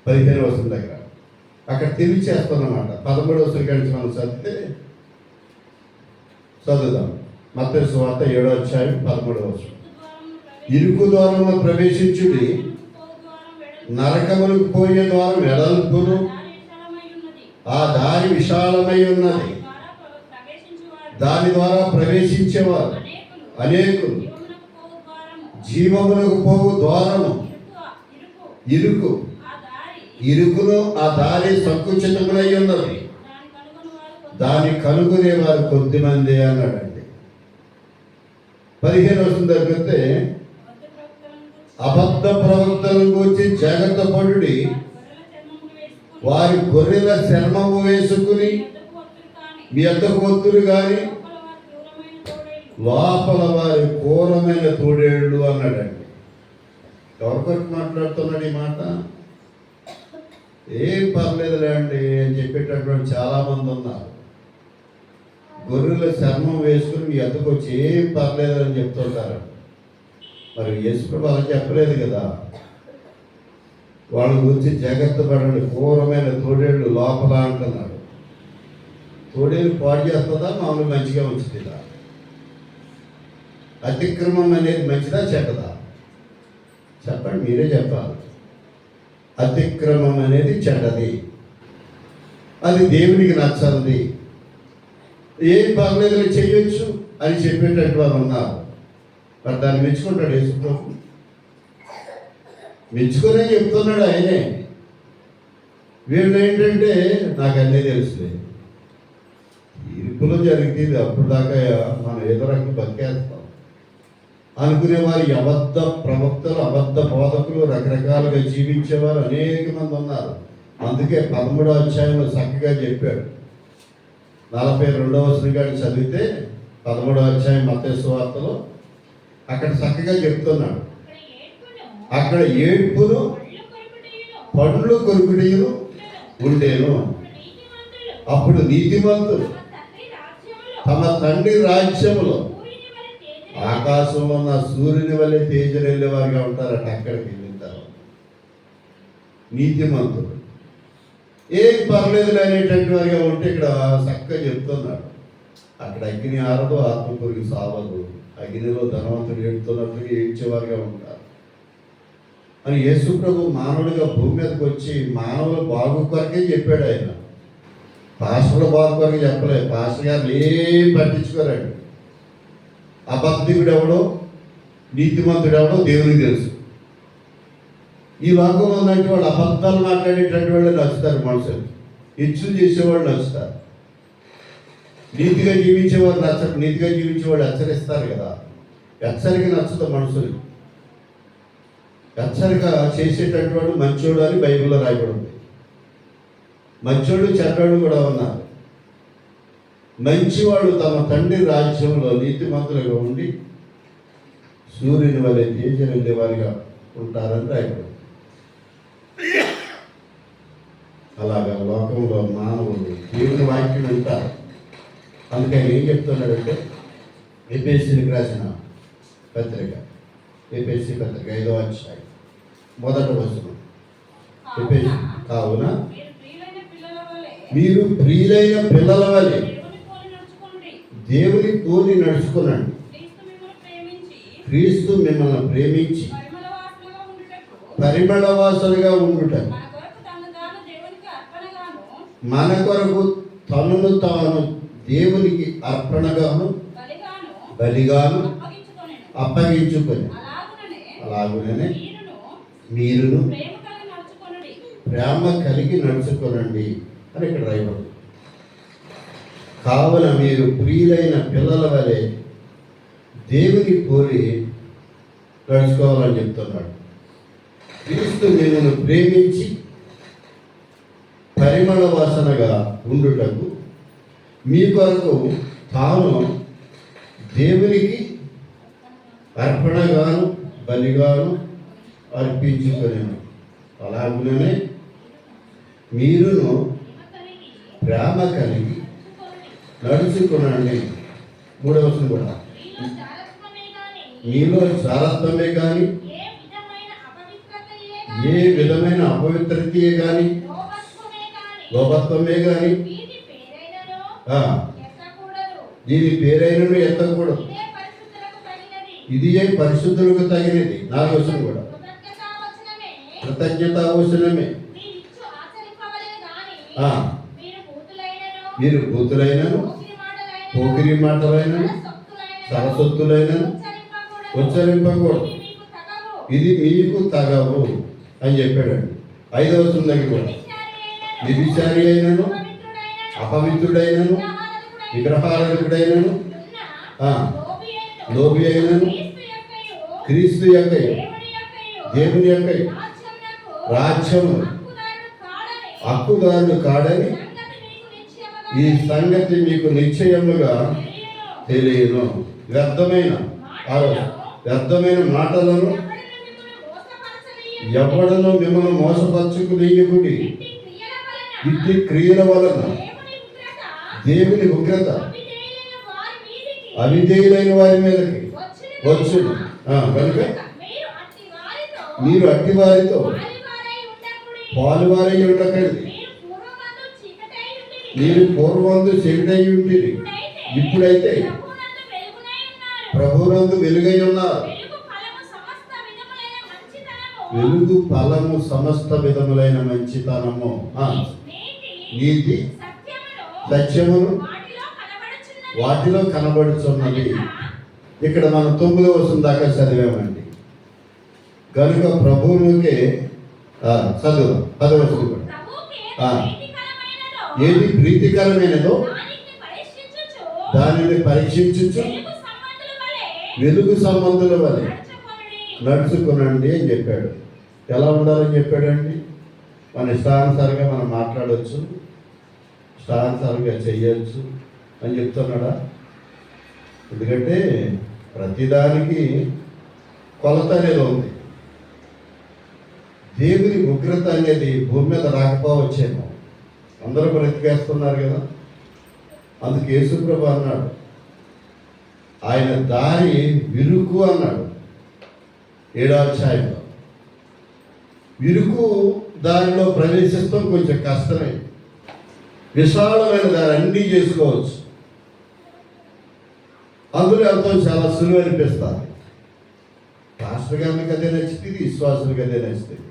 B: 15వ వచనం దగ్గర. అక్కడ తెలియచేస్తున్నమాట. 13వ వచనం కలిసి మనం చదువుదాం. మత్తయి సువార్త 7వ అధ్యాయం 13వ వచనం. ఇరుకు ద్వారంలో ప్రవేశించుడి, నరకములకు పోయే ద్వారం వెడల్పును, ఆ దారి విశాలమై ఉన్నది, దాని ద్వారా ప్రవేశించేవారు అనేకులు. జీవమునకు పోవు ద్వారము ఇరుకును, ఆ దారి సంకుచితములై ఉన్నది, దాన్ని కనుగొనే వారు కొద్దిమంది అన్నాడండి. 15వ వచనం దగ్గరితే అబద్ధ ప్రవక్తలను గురించి జాగ్రత్త పడుడి, వారి గొర్రెల చర్మము వేసుకుని మీ వద్దకు వత్తురు కానీ లోపల వారి క్రూరమైన తోడేళ్ళు అన్నాడండి. ఎవరికొరకు మాట్లాడుతున్నాడు ఈ మాట? ఏం పర్లేదులే అండి అని చెప్పేటటువంటి చాలామంది ఉన్నారు. గొర్రెల చర్మం వేసుకుని మీ వద్దకు వచ్చి ఏం పర్లేదు అని చెప్తుంటారు. మరి యేసుప్రభు అలా చెప్పలేదు కదా. వాళ్ళ గురించి జాగ్రత్త పడండి, క్రూరమైన తోడేళ్ళు లోపల అంటున్నాడు. తోడేళ్ళు పాడు చేస్తుందా, మామూలు మంచిగా ఉంచుతుందా? అతిక్రమం అనేది మంచిదా చెడ్డదా? చెప్పండి, మీరే చెప్పాలి. అతిక్రమం అనేది చెడ్డది, అది దేవునికి నచ్చంది. ఏం పర్లేదు చెయ్యొచ్చు అని చెప్పేటట్టు వారు ఉన్నారు. మరి దాన్ని మెచ్చుకుంటాడు యేసుప్రభు? మెచ్చుకునే చెప్తున్నాడు ఆయనే. వీళ్ళు ఏంటంటే నాకు అన్నీ తెలుసులే, ఇరుకులో జరిగింది అప్పుడు దాకా మనం ఏదో రకంగా బతికేస్తాం అనుకునే వారు అబద్ధ ప్రవక్తలు, అబద్ధ బోధకులు, రకరకాలుగా జీవించేవారు అనేక మంది ఉన్నారు. అందుకే 13వ అధ్యాయంలో చక్కగా చెప్పాడు. 42వ వచనం చదివితే 13వ అధ్యాయం మత్తయి సువార్తలో అక్కడ చక్కగా చెప్తున్నాడు. అక్కడ ఏడ్పును పండ్లు కొరుకుడియును ఉండేను. అప్పుడు నీతిమంతులు తమ తండ్రి రాజ్యములో ఆకాశంలో ఉన్న సూర్యుని వల్లే తేజలు వెళ్ళేవారుగా ఉంటారట. అక్కడికి వెళ్ళిన తర్వాత నీతిమంతులు ఏం పర్లేదు అనేటువంటి వారిగా ఉంటే ఇక్కడ చక్కగా చెప్తున్నాడు. అక్కడ అగ్ని ఆరదు, ఆత్మ పురుగు సావదు, అగ్నిలో ధనవంతుడు ఏడుతున్నట్టుగా ఏడ్చేవారుగా ఉంటారు అని యేసుప్రభు మానవుడిగా భూమి మీదకి వచ్చి మానవుల బాగు కొరకే చెప్పాడు. ఆయన పాస్టర్ల బాగు కొరకు చెప్పలేదు. పాస్టర్ గారు ఏం పట్టించుకోరండి. అబద్ధికుడు ఎవడో నీతిమంతుడు ఎవడో దేవునికి తెలుసు. ఈ లోకంలో ఉన్నటువంటి వాళ్ళు అబద్ధాలు మాట్లాడేటువంటి వాళ్ళు నచ్చుతారు. మనుషులు ఇచ్చులు చేసేవాళ్ళు నచ్చుతారు. నీతిగా జీవించేవారు నచ్చరు. నీతిగా జీవించేవాళ్ళు హెచ్చరిస్తారు కదా. హెచ్చరిక నచ్చుతాం మనుషులు. హెచ్చరిక చేసేటటువంటి వాడు మంచోడు అని బైబిల్లో రాయబడి ఉంది. మంచోడు చెడ్డోడు కూడా ఉన్నారు. మంచివాడు తమ తండ్రి రాజ్యంలో నీతిమంతులుగా ఉండి సూర్యుని వలె తేజరెళ్ళే వారిగా ఉంటారని రాయబడి. అలాగా లోకంలో మానవులు దేవుని వాక్యం వింటారు. అందుకే ఆయన ఏం చెప్తున్నాడంటే ఎఫెసీయులకు రాసిన పత్రిక, ఎఫెసీ పత్రిక 5వ అధ్యాయం 1వ వచనం. ఎఫెసీ కావున మీరు ప్రియులైన పిల్లల వలె దేవుని పోలి నడుచుకునండి. క్రీస్తు మిమ్మల్ని ప్రేమించి పరిమళవాసులుగా ఉండుట, మన కొరకు తనను తాను దేవునికి అర్పణగాను బలిగాను అప్పగించుకొని అలాగునే మీరును ప్రేమ కలిగి నడుచుకోనండి అని ఇక్కడ రాయబడింది. కావున మీరు ప్రియులైన పిల్లల వలె దేవుని పోలి నడుచుకోవాలని చెప్తున్నాడు. క్రీస్తు మిమ్మల్ని ప్రేమించి పరిమళ వాసనగా ఉండుటకు మీ కొరకు తాను దేవునికి అర్పణగాను బలిగాను అర్పించుకునేను. అలాగునే మీరును ప్రేమ కలిగి నడుచుకునండి. 3వ వచనం కూడా, మీలో చారత్వమే కానీ ఏ విధమైన అపవిత్రతయే కానీ లోపత్వమే కానీ దీని పేరైనను ఎత్తకూడదు. ఇది ఏ పరిశుద్ధులకు తగినది. 4వ వచనం కూడా, కృతజ్ఞతావచనమే. మీరు బూతులైనను పోకిరి మాటలైనను సరసొత్తులైనను ఉచ్చరింపకూడదు. ఇది మీకు తగవు అని చెప్పాడండి. 5వ వచనం దగ్గర కూడా, వ్యభిచారి అయినను అపవిత్రుడైనను విగ్రహారాధకుడైనను లోబి అయినను క్రీస్తు యొక్క దేవుని యొక్క రాజ్యము హక్కుదారుడు కాడని ఈ సంగతి మీకు నిశ్చయముగా తెలియను. వ్యర్థమైన మాటలను ఎవడను మిమ్మల్ని మోసపరచుకునేయుడి. ఇట్టి క్రియల వలన దేవుని ఉగ్రత అవిధేయులైన వారి మీదకి వచ్చును. కనుక మీరు అట్టి వారితో పాలువారై ఉండకండి. మీరు పూర్వందు చీకటై ఉంటిరి, ఇప్పుడైతే ప్రభువునందు వెలుగై ఉన్నారు. వెలుగు ఫలము సమస్త విధములైన మంచితనము, నీతి సత్యమును వాటిలో కనబడుచున్నది. ఇక్కడ మనం 9వ వచనం దాకా చదివామండి. కనుక ప్రభువునికే చదువు 10వ వచనం కూడా, ఏది ప్రీతికరమైనదో దానిని పరీక్షించుచు వెలుగు సంబంధుల వలె నడుచుకునండి అని చెప్పాడు. ఎలా ఉండాలని చెప్పాడండి? మన ఇష్టానుసారంగా మనం మాట్లాడవచ్చు, ఇష్టానుసారంగా చెయ్యొచ్చు అని చెప్తున్నాడా? ఎందుకంటే ప్రతిదానికి కొలత అనేది ఉంది. దేవుని ఉగ్రత అనేది భూమి మీద రాకపోవచ్చేమో, అందరూ బ్రతికేస్తున్నారు కదా. అందుకు యేసుప్రభు అన్నాడు, ఆయన దారి విరుకు అన్నాడు 7వ అధ్యాయంలో. విరుకు దారిలో ప్రవేశిస్తాం కొంచెం కష్టమే. విశాలమైన దారి అన్నీ చేసుకోవచ్చు, అందులో వెళ్తాం చాలా సులువు అనిపిస్తుంది. పాస్టర్ గారికి అదే నచ్చుతుంది, విశ్వాసులకు అదే నచ్చుతుంది.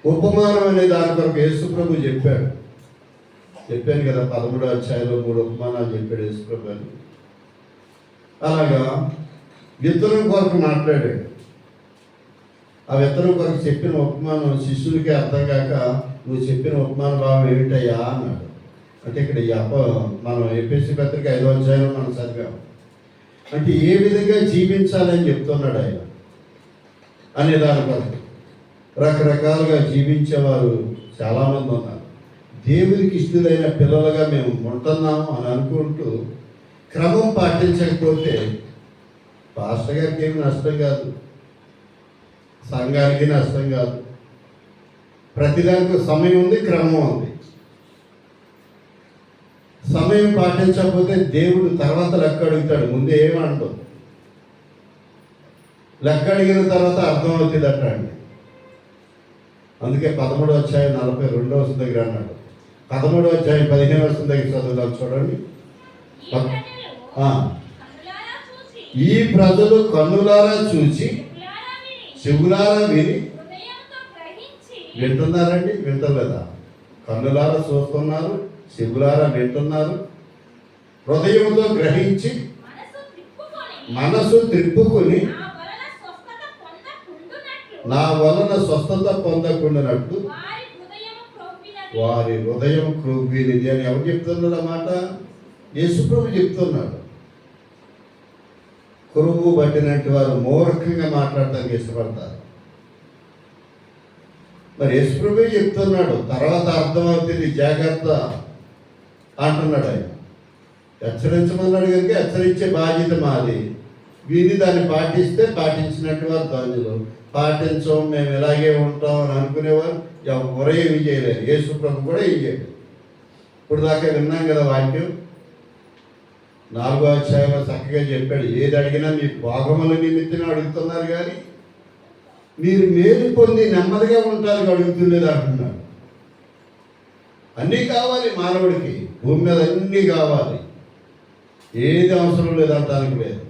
B: ఉపమానం అనే దాని కొరకు యేసుప్రభు చెప్పాను కదా, 13వ అధ్యాయంలో 3 ఉపమానాలు చెప్పాడు యేసుప్రభు అని. అలాగా విత్తనం కొరకు మాట్లాడాడు. ఆ విత్తనం కొరకు చెప్పిన ఉపమానం శిష్యులకి అర్థం కాక, నువ్వు చెప్పిన ఉపమాన భావం ఏమిటయ్యా అన్నాడు. అంటే ఇక్కడ మనం ఎఫెసీ పత్రిక 5వ అధ్యాయంలో మనం చదివాం. అంటే ఏ విధంగా జీవించాలని చెప్తున్నాడు ఆయన అనే దాని కొరకు. రకరకాలుగా జీవించేవారు చాలామంది ఉన్నారు. దేవునికి ఇష్టలైన పిల్లలుగా మేము ఉంటున్నాము అని అనుకుంటూ క్రమం పాటించకపోతే పాస్టర్ గారికి ఏమి నష్టం కాదు, సంఘానికి నష్టం కాదు. ప్రతిదానికి సమయం ఉంది, క్రమం ఉంది. సమయం పాటించకపోతే దేవుడు తర్వాత లెక్క అడుగుతాడు, ముందే ఏమంటాడు. లెక్క అడిగిన తర్వాత అర్థం అవుతుంది అట్ట అండి. అందుకే 13వ అధ్యాయం 42వ వచనం దగ్గర అన్నాడు. 13వ అధ్యాయం 15వ వచనం దగ్గర చదువుదాం చూడండి. ఈ ప్రజలు కన్నులారా చూచి చెవులారా విని వింటున్నారండి, వింటలేదా? కన్నులారా చూస్తున్నారు, చెవులారా వింటున్నారు, హృదయంతో గ్రహించి మనసు త్రిప్పుకొని నా వలన స్వస్థత పొందకుండానట్టు వారి హృదయం క్రొవ్వినిది అని ఎవరు చెప్తున్నాడు అన్నమాట? యేసుప్రభు చెప్తున్నాడు. కురువు పట్టినట్టు వారు మూర్ఖంగా మాట్లాడటానికి ఇష్టపడతారు. మరి యేసుప్రభు చెప్తున్నాడు, తర్వాత అర్థమవుతుంది, జాగ్రత్త అంటున్నాడు. ఆయన హెచ్చరించమన్నాడు కనుక హెచ్చరించే బాధ్యత మాది. విని దాన్ని పాటిస్తే పాటించినట్టు వారు ధన్యులు. పాటించం, మేము ఇలాగే ఉంటాం అని అనుకునేవారు ఎవరో ఏమి చేయలేరు. యేసుప్రభు కూడా ఏం చేయలేదు. ఇప్పుడు దాకా విన్నాం కదా వాక్యం. 4వ అధ్యాయంలో చక్కగా చెప్పాడు, ఏది అడిగినా మీ భాగముల నిమిత్తం అడుగుతున్నారు కానీ మీరు మేలు పొంది నెమ్మదిగా ఉంటానికి అడుగుతులేదు అంటున్నాడు. అన్నీ కావాలి మానవుడికి, భూమి మీద అన్నీ కావాలి, ఏది అవసరం లేదంటానికి లేదు.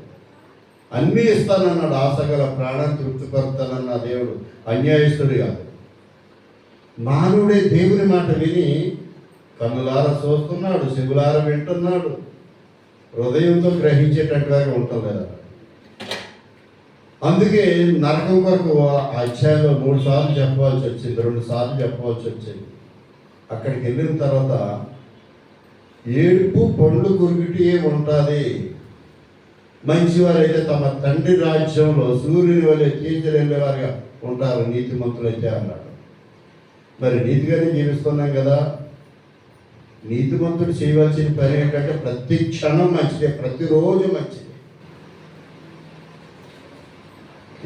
B: అన్నీ ఇస్తానన్నాడు. ఆశగల ప్రాణాన్ని తృప్తిపరుతానన్న దేవుడు అన్యాయస్తుడు కాదు. మానవుడే దేవుని మాట విని కన్నులార చూస్తున్నాడు, చెవులార వింటున్నాడు, హృదయంతో గ్రహించేటట్టుగా ఉంటాం కదా. అందుకే నరకం కొరకు ఆ అధ్యాయంలో 3 సార్లు చెప్పవలసి వచ్చింది, 2 సార్లు చెప్పవలసి వచ్చింది. అక్కడికి వెళ్ళిన తర్వాత ఏడుపు పండ్లు కొరికిటే ఉంటుంది. మంచివారైతే తమ తండ్రి రాజ్యంలో సూర్యుని వలె తీర్చిరెళ్ళేవారుగా ఉంటారు, నీతిమంతులైతే అన్నాడు. మరి నీతిగానే జీవిస్తున్నాం కదా. నీతిమంతుడు చేయవలసిన పని ఏంటంటే ప్రతి క్షణం మంచిదే, ప్రతిరోజు మంచిది.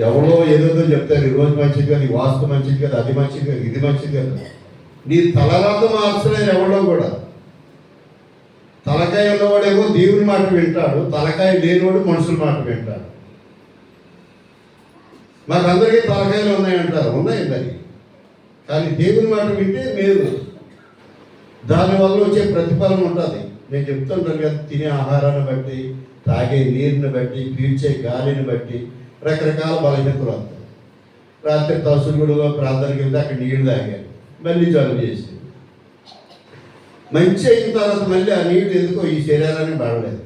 B: ఎవరో ఏదో చెప్తారు, ఈరోజు మంచిది కదా, ఈ వాస్తు మంచిది కదా, అది మంచిది కదా, ఇది మంచిది కదా. నీ తలరాత మార్చలేరు ఎవరో కూడా. తలకాయ ఉన్నవాడేమో దేవుని మాట వింటాడు, తలకాయ లేనివాడు మనుషుల మాట వింటాడు. మాకందరికీ తలకాయలు ఉన్నాయంటారు, ఉన్నాయి మరి. కానీ దేవుని మాట వింటే మేలు, దానివల్ల వచ్చే ప్రతిఫలం ఉంటుంది. నేను చెప్తుంటాను కదా, తినే ఆహారాన్ని బట్టి, తాగే నీరుని బట్టి, పీల్చే గాలిని బట్టి రకరకాల బలహీనతలు వస్తాయి. రాత్రి తసుగుడులో ప్రార్థనకి వెళ్తే అక్కడ నీళ్ళు తాగాను, మళ్ళీ జలుబు చేసింది. మంచి అయిన తర్వాత మళ్ళీ ఆ నీళ్ళు ఎందుకో ఈ శరీరాన్ని పడలేదు,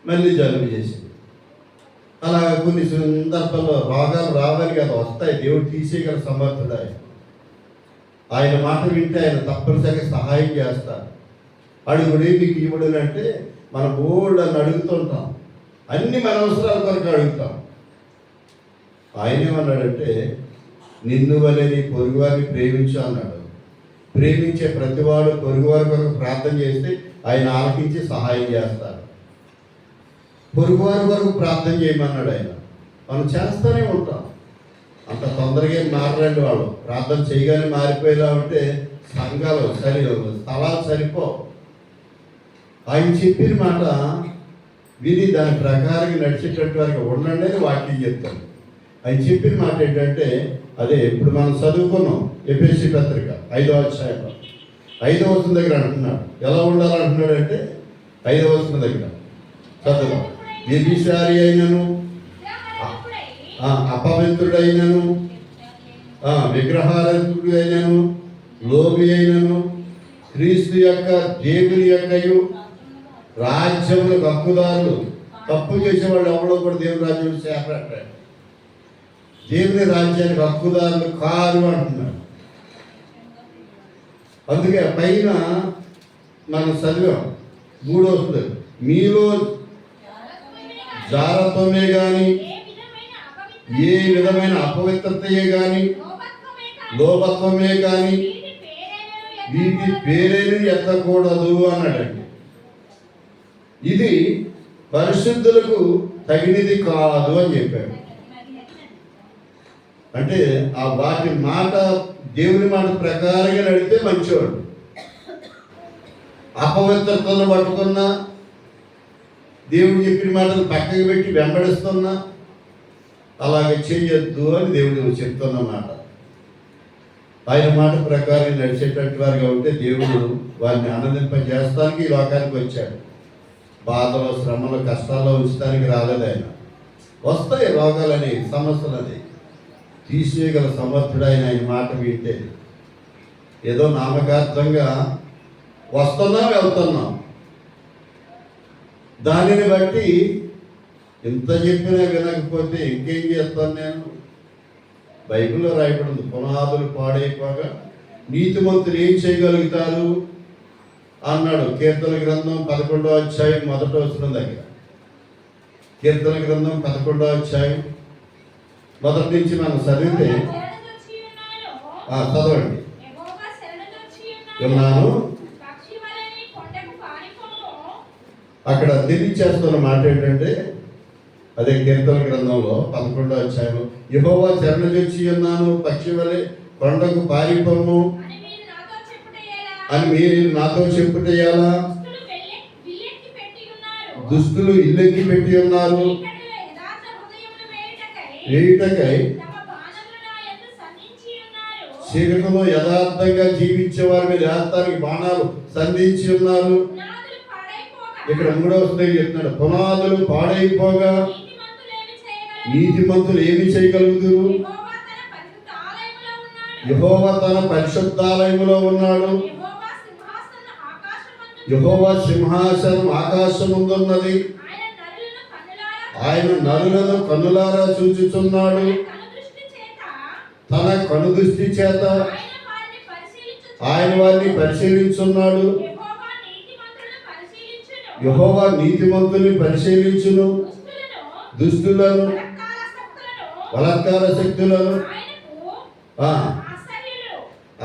B: మళ్ళీ జలుబు చేసింది. అలా కొన్ని సందర్భాల్లో రోగాలు రావాలి కదా, వస్తాయి. దేవుడు తీసేయగల సమర్థుడు ఆయన. ఆయన మాట వింటే ఆయన తప్పనిసరిగా సహాయం చేస్తారు. అడుగుడే మీకు ఇవ్వడు అంటే మన బోర్డు అని అడుగుతుంటాం, అన్ని మన అవసరాల కొరకు అడుగుతాం. ఆయన ఏమన్నాడంటే నిన్ను వలె నీ పొరుగువారిని ప్రేమించు అన్నాడు. ప్రేమించే ప్రతివాడు పొరుగువారి కొరకు ప్రార్థన చేస్తే ఆయన ఆలకించి సహాయం చేస్తారు. పొరుగువారి కొరకు ప్రార్థన చేయమన్నాడు ఆయన. మనం చేస్తూనే ఉంటాం. అంత తొందరగా మారలేండి వాళ్ళు. ప్రార్థన చేయగానే మారిపోయేలా ఉంటే సంఘాలు స్థలాలు సరిపో. ఆయన చెప్పిన మాట విని దాని ప్రకారంగా నడిచేటట్టు వారికి ఉండండి అని వాక్యం చెప్తాను. ఆయన చెప్పిన మాట ఏంటంటే అదే ఇప్పుడు మనం చదువుకున్నాం ఎఫెసీ పత్రిక 5వ అధ్యాయంలో 5వ వచనం దగ్గర అంటున్నాడు. ఎలా ఉండాలంటున్నాడు అంటే 5వ వచనం దగ్గర చదువు. వ్యభిచారి అయినను, అపవిత్రుడైనను, విగ్రహారాధకుడు అయినను, లోబి అయినను, క్రీస్తు యొక్క దేవుని యొక్కయు రాజ్యములకు హక్కుదారులు. తప్పు చేసేవాళ్ళు ఎవరో కూడా దేవుని రాజ్యంలో చేరట్లేదు. దేవుని రాజ్యానికి హక్కుదారులు కారు అంటున్నాడు. అందుకే పైన మనం చదివాం 3వ వచనం, మీలో జారత్వమే కానీ, ఏ విధమైన అపవిత్రతయే కానీ, లోభత్వమే కానీ వీటి పేరేను ఎత్తకూడదు అన్నాడండి. ఇది పరిశుద్ధులకు తగినది కాదు అని చెప్పాడు. అంటే ఆ వాటి మాట దేవుని మాట ప్రకారంగా నడితే మంచివాడు. అపవిత్రతను పట్టుకున్నా, దేవుడు చెప్పిన మాటలు పక్కకి పెట్టి వెంబడిస్తున్నా అలాగే చేయొద్దు అని దేవుడు చెప్తున్నమాట. ఆయన మాట ప్రకారం నడిచేటట్టు వారిగా ఉంటే దేవుడు వారిని ఆనందింపజేస్తానికి ఈ లోకానికి వచ్చాడు. బాధలో, శ్రమలో, కష్టాల్లో ఉంచడానికి రాలేదు ఆయన. వస్తాయి రోగాలని, సమస్యలని, తీసేయగల సమర్థుడైన ఆయన మాట వింటే. ఏదో నామకార్థంగా వస్తున్నాం వెళ్తున్నాం, దానిని బట్టి ఎంత చెప్పినా వినకపోతే ఇంకేం చేస్తాను నేను. బైబిల్లో రాయబడింది, పునాదులు పాడైపోగా నీతిమంతులు ఏం చేయగలుగుతారు అన్నాడు. కీర్తన గ్రంథం 11వ అధ్యాయం 1వ వచనం దగ్గర. కీర్తన గ్రంథం 11వ అధ్యాయం 1 నుంచి మనం చదివితే చదవండి. విన్నాను. అక్కడ తెలియచేస్తున్న మాట ఏంటంటే, అదే కీర్తన గ్రంథంలో 11వ అధ్యాయంలో, యెహోవా శరణుజొచ్చి ఉన్నాను, పక్షి వలె కొండకు పారిపోము అని మీరు నాతో చెప్పుటేయాలా? దుస్తులు ఇల్లెక్కి పెట్టి ఉన్నారు, వేయుటకై శరీరంలో యథార్థంగా జీవించే వారి మీద యథార్థానికి బాణాలు సంధించి ఉన్నారు. ఇక్కడ 3వ వచనం చెప్తున్నాడు, పునాదులు పాడైపోగా నీతిమంతులు ఏమి చేయగలుగుతారు? యెహోవా తన పరిశుద్ధాలయములో ఉన్నాడు. యెహోవా సింహాసనం ఆకాశముందున్నది. ఆయన నరులను కన్నులారా చూచుచున్నాడు. తన కనుదృష్టి చేత ఆయన వారిని పరిశీలించున్నాడు. యెహోవా నీతిమంతుల్ని పరిశీలించును, దుష్టులను బలాత్కార శక్తులను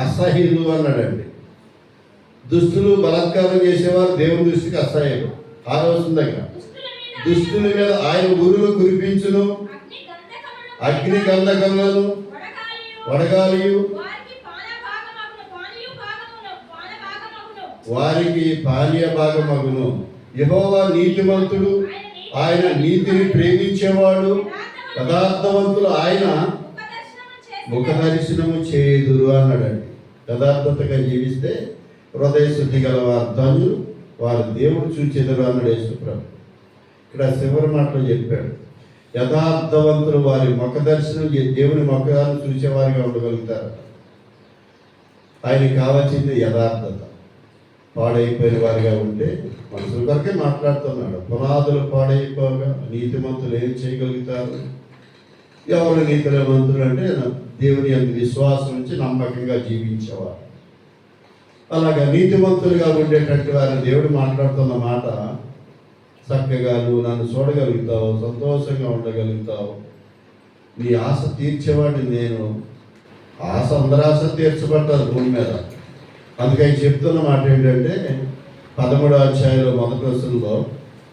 B: అసహ్యులు అన్నాడండి. దుష్టులు బలాత్కారం చేసేవారు దేవుని దృష్టికి అసహ్యులు. 6వ వచనం దగ్గర, దుష్టుల మీద ఆయన ఉరులు కురిపించును, అగ్ని గంధకములను వడగాలియు వారికి పానీయ భాగమగును. యెహోవా నీతిమంతుడు, ఆయన నీతిని ప్రేమించేవాడు. యథార్థవంతులు ఆయన ముఖ దర్శనము చేయుదురు అన్నాడండి. యథార్థతగా జీవిస్తే హృదయ శుద్ధి గల వారు ధన్యులు, వారు దేవుడు చూచెదరు అన్నాడు యేసుప్రభు. ఇక్కడ చివరి మాటలో చెప్పాడు, యథార్థవంతులు వారి ముఖ దర్శనం దేవుని ముఖాన్ని చూసేవారిగా ఉండగలుగుతారు. ఆయనకి కావాల్సింది యథార్థత. పాడైపోయిన వారిగా ఉంటే మనుషుల కొరకే మాట్లాడుతున్నాడు. పునాదులు పాడైపోగా నీతిమంతులు ఏం చేయగలుగుతారు? ఎవరు నీతిమంతులు అంటే దేవుని యందు విశ్వాసం నుంచి నమ్మకంగా జీవించేవారు. అలాగా నీతిమంతులుగా ఉండేటట్టు వారిని దేవుడు మాట్లాడుతున్న మాట, చక్కగా నువ్వు నన్ను చూడగలుగుతావు, సంతోషంగా ఉండగలుగుతావు, నీ ఆశ తీర్చేవాడిని నేను. ఆశ అందరి ఆశ తీర్చబడ్డారు భూమి మీద. అందుకని చెప్తున్న మాట ఏంటంటే 13వ అధ్యాయంలో 1వ వచనంలో,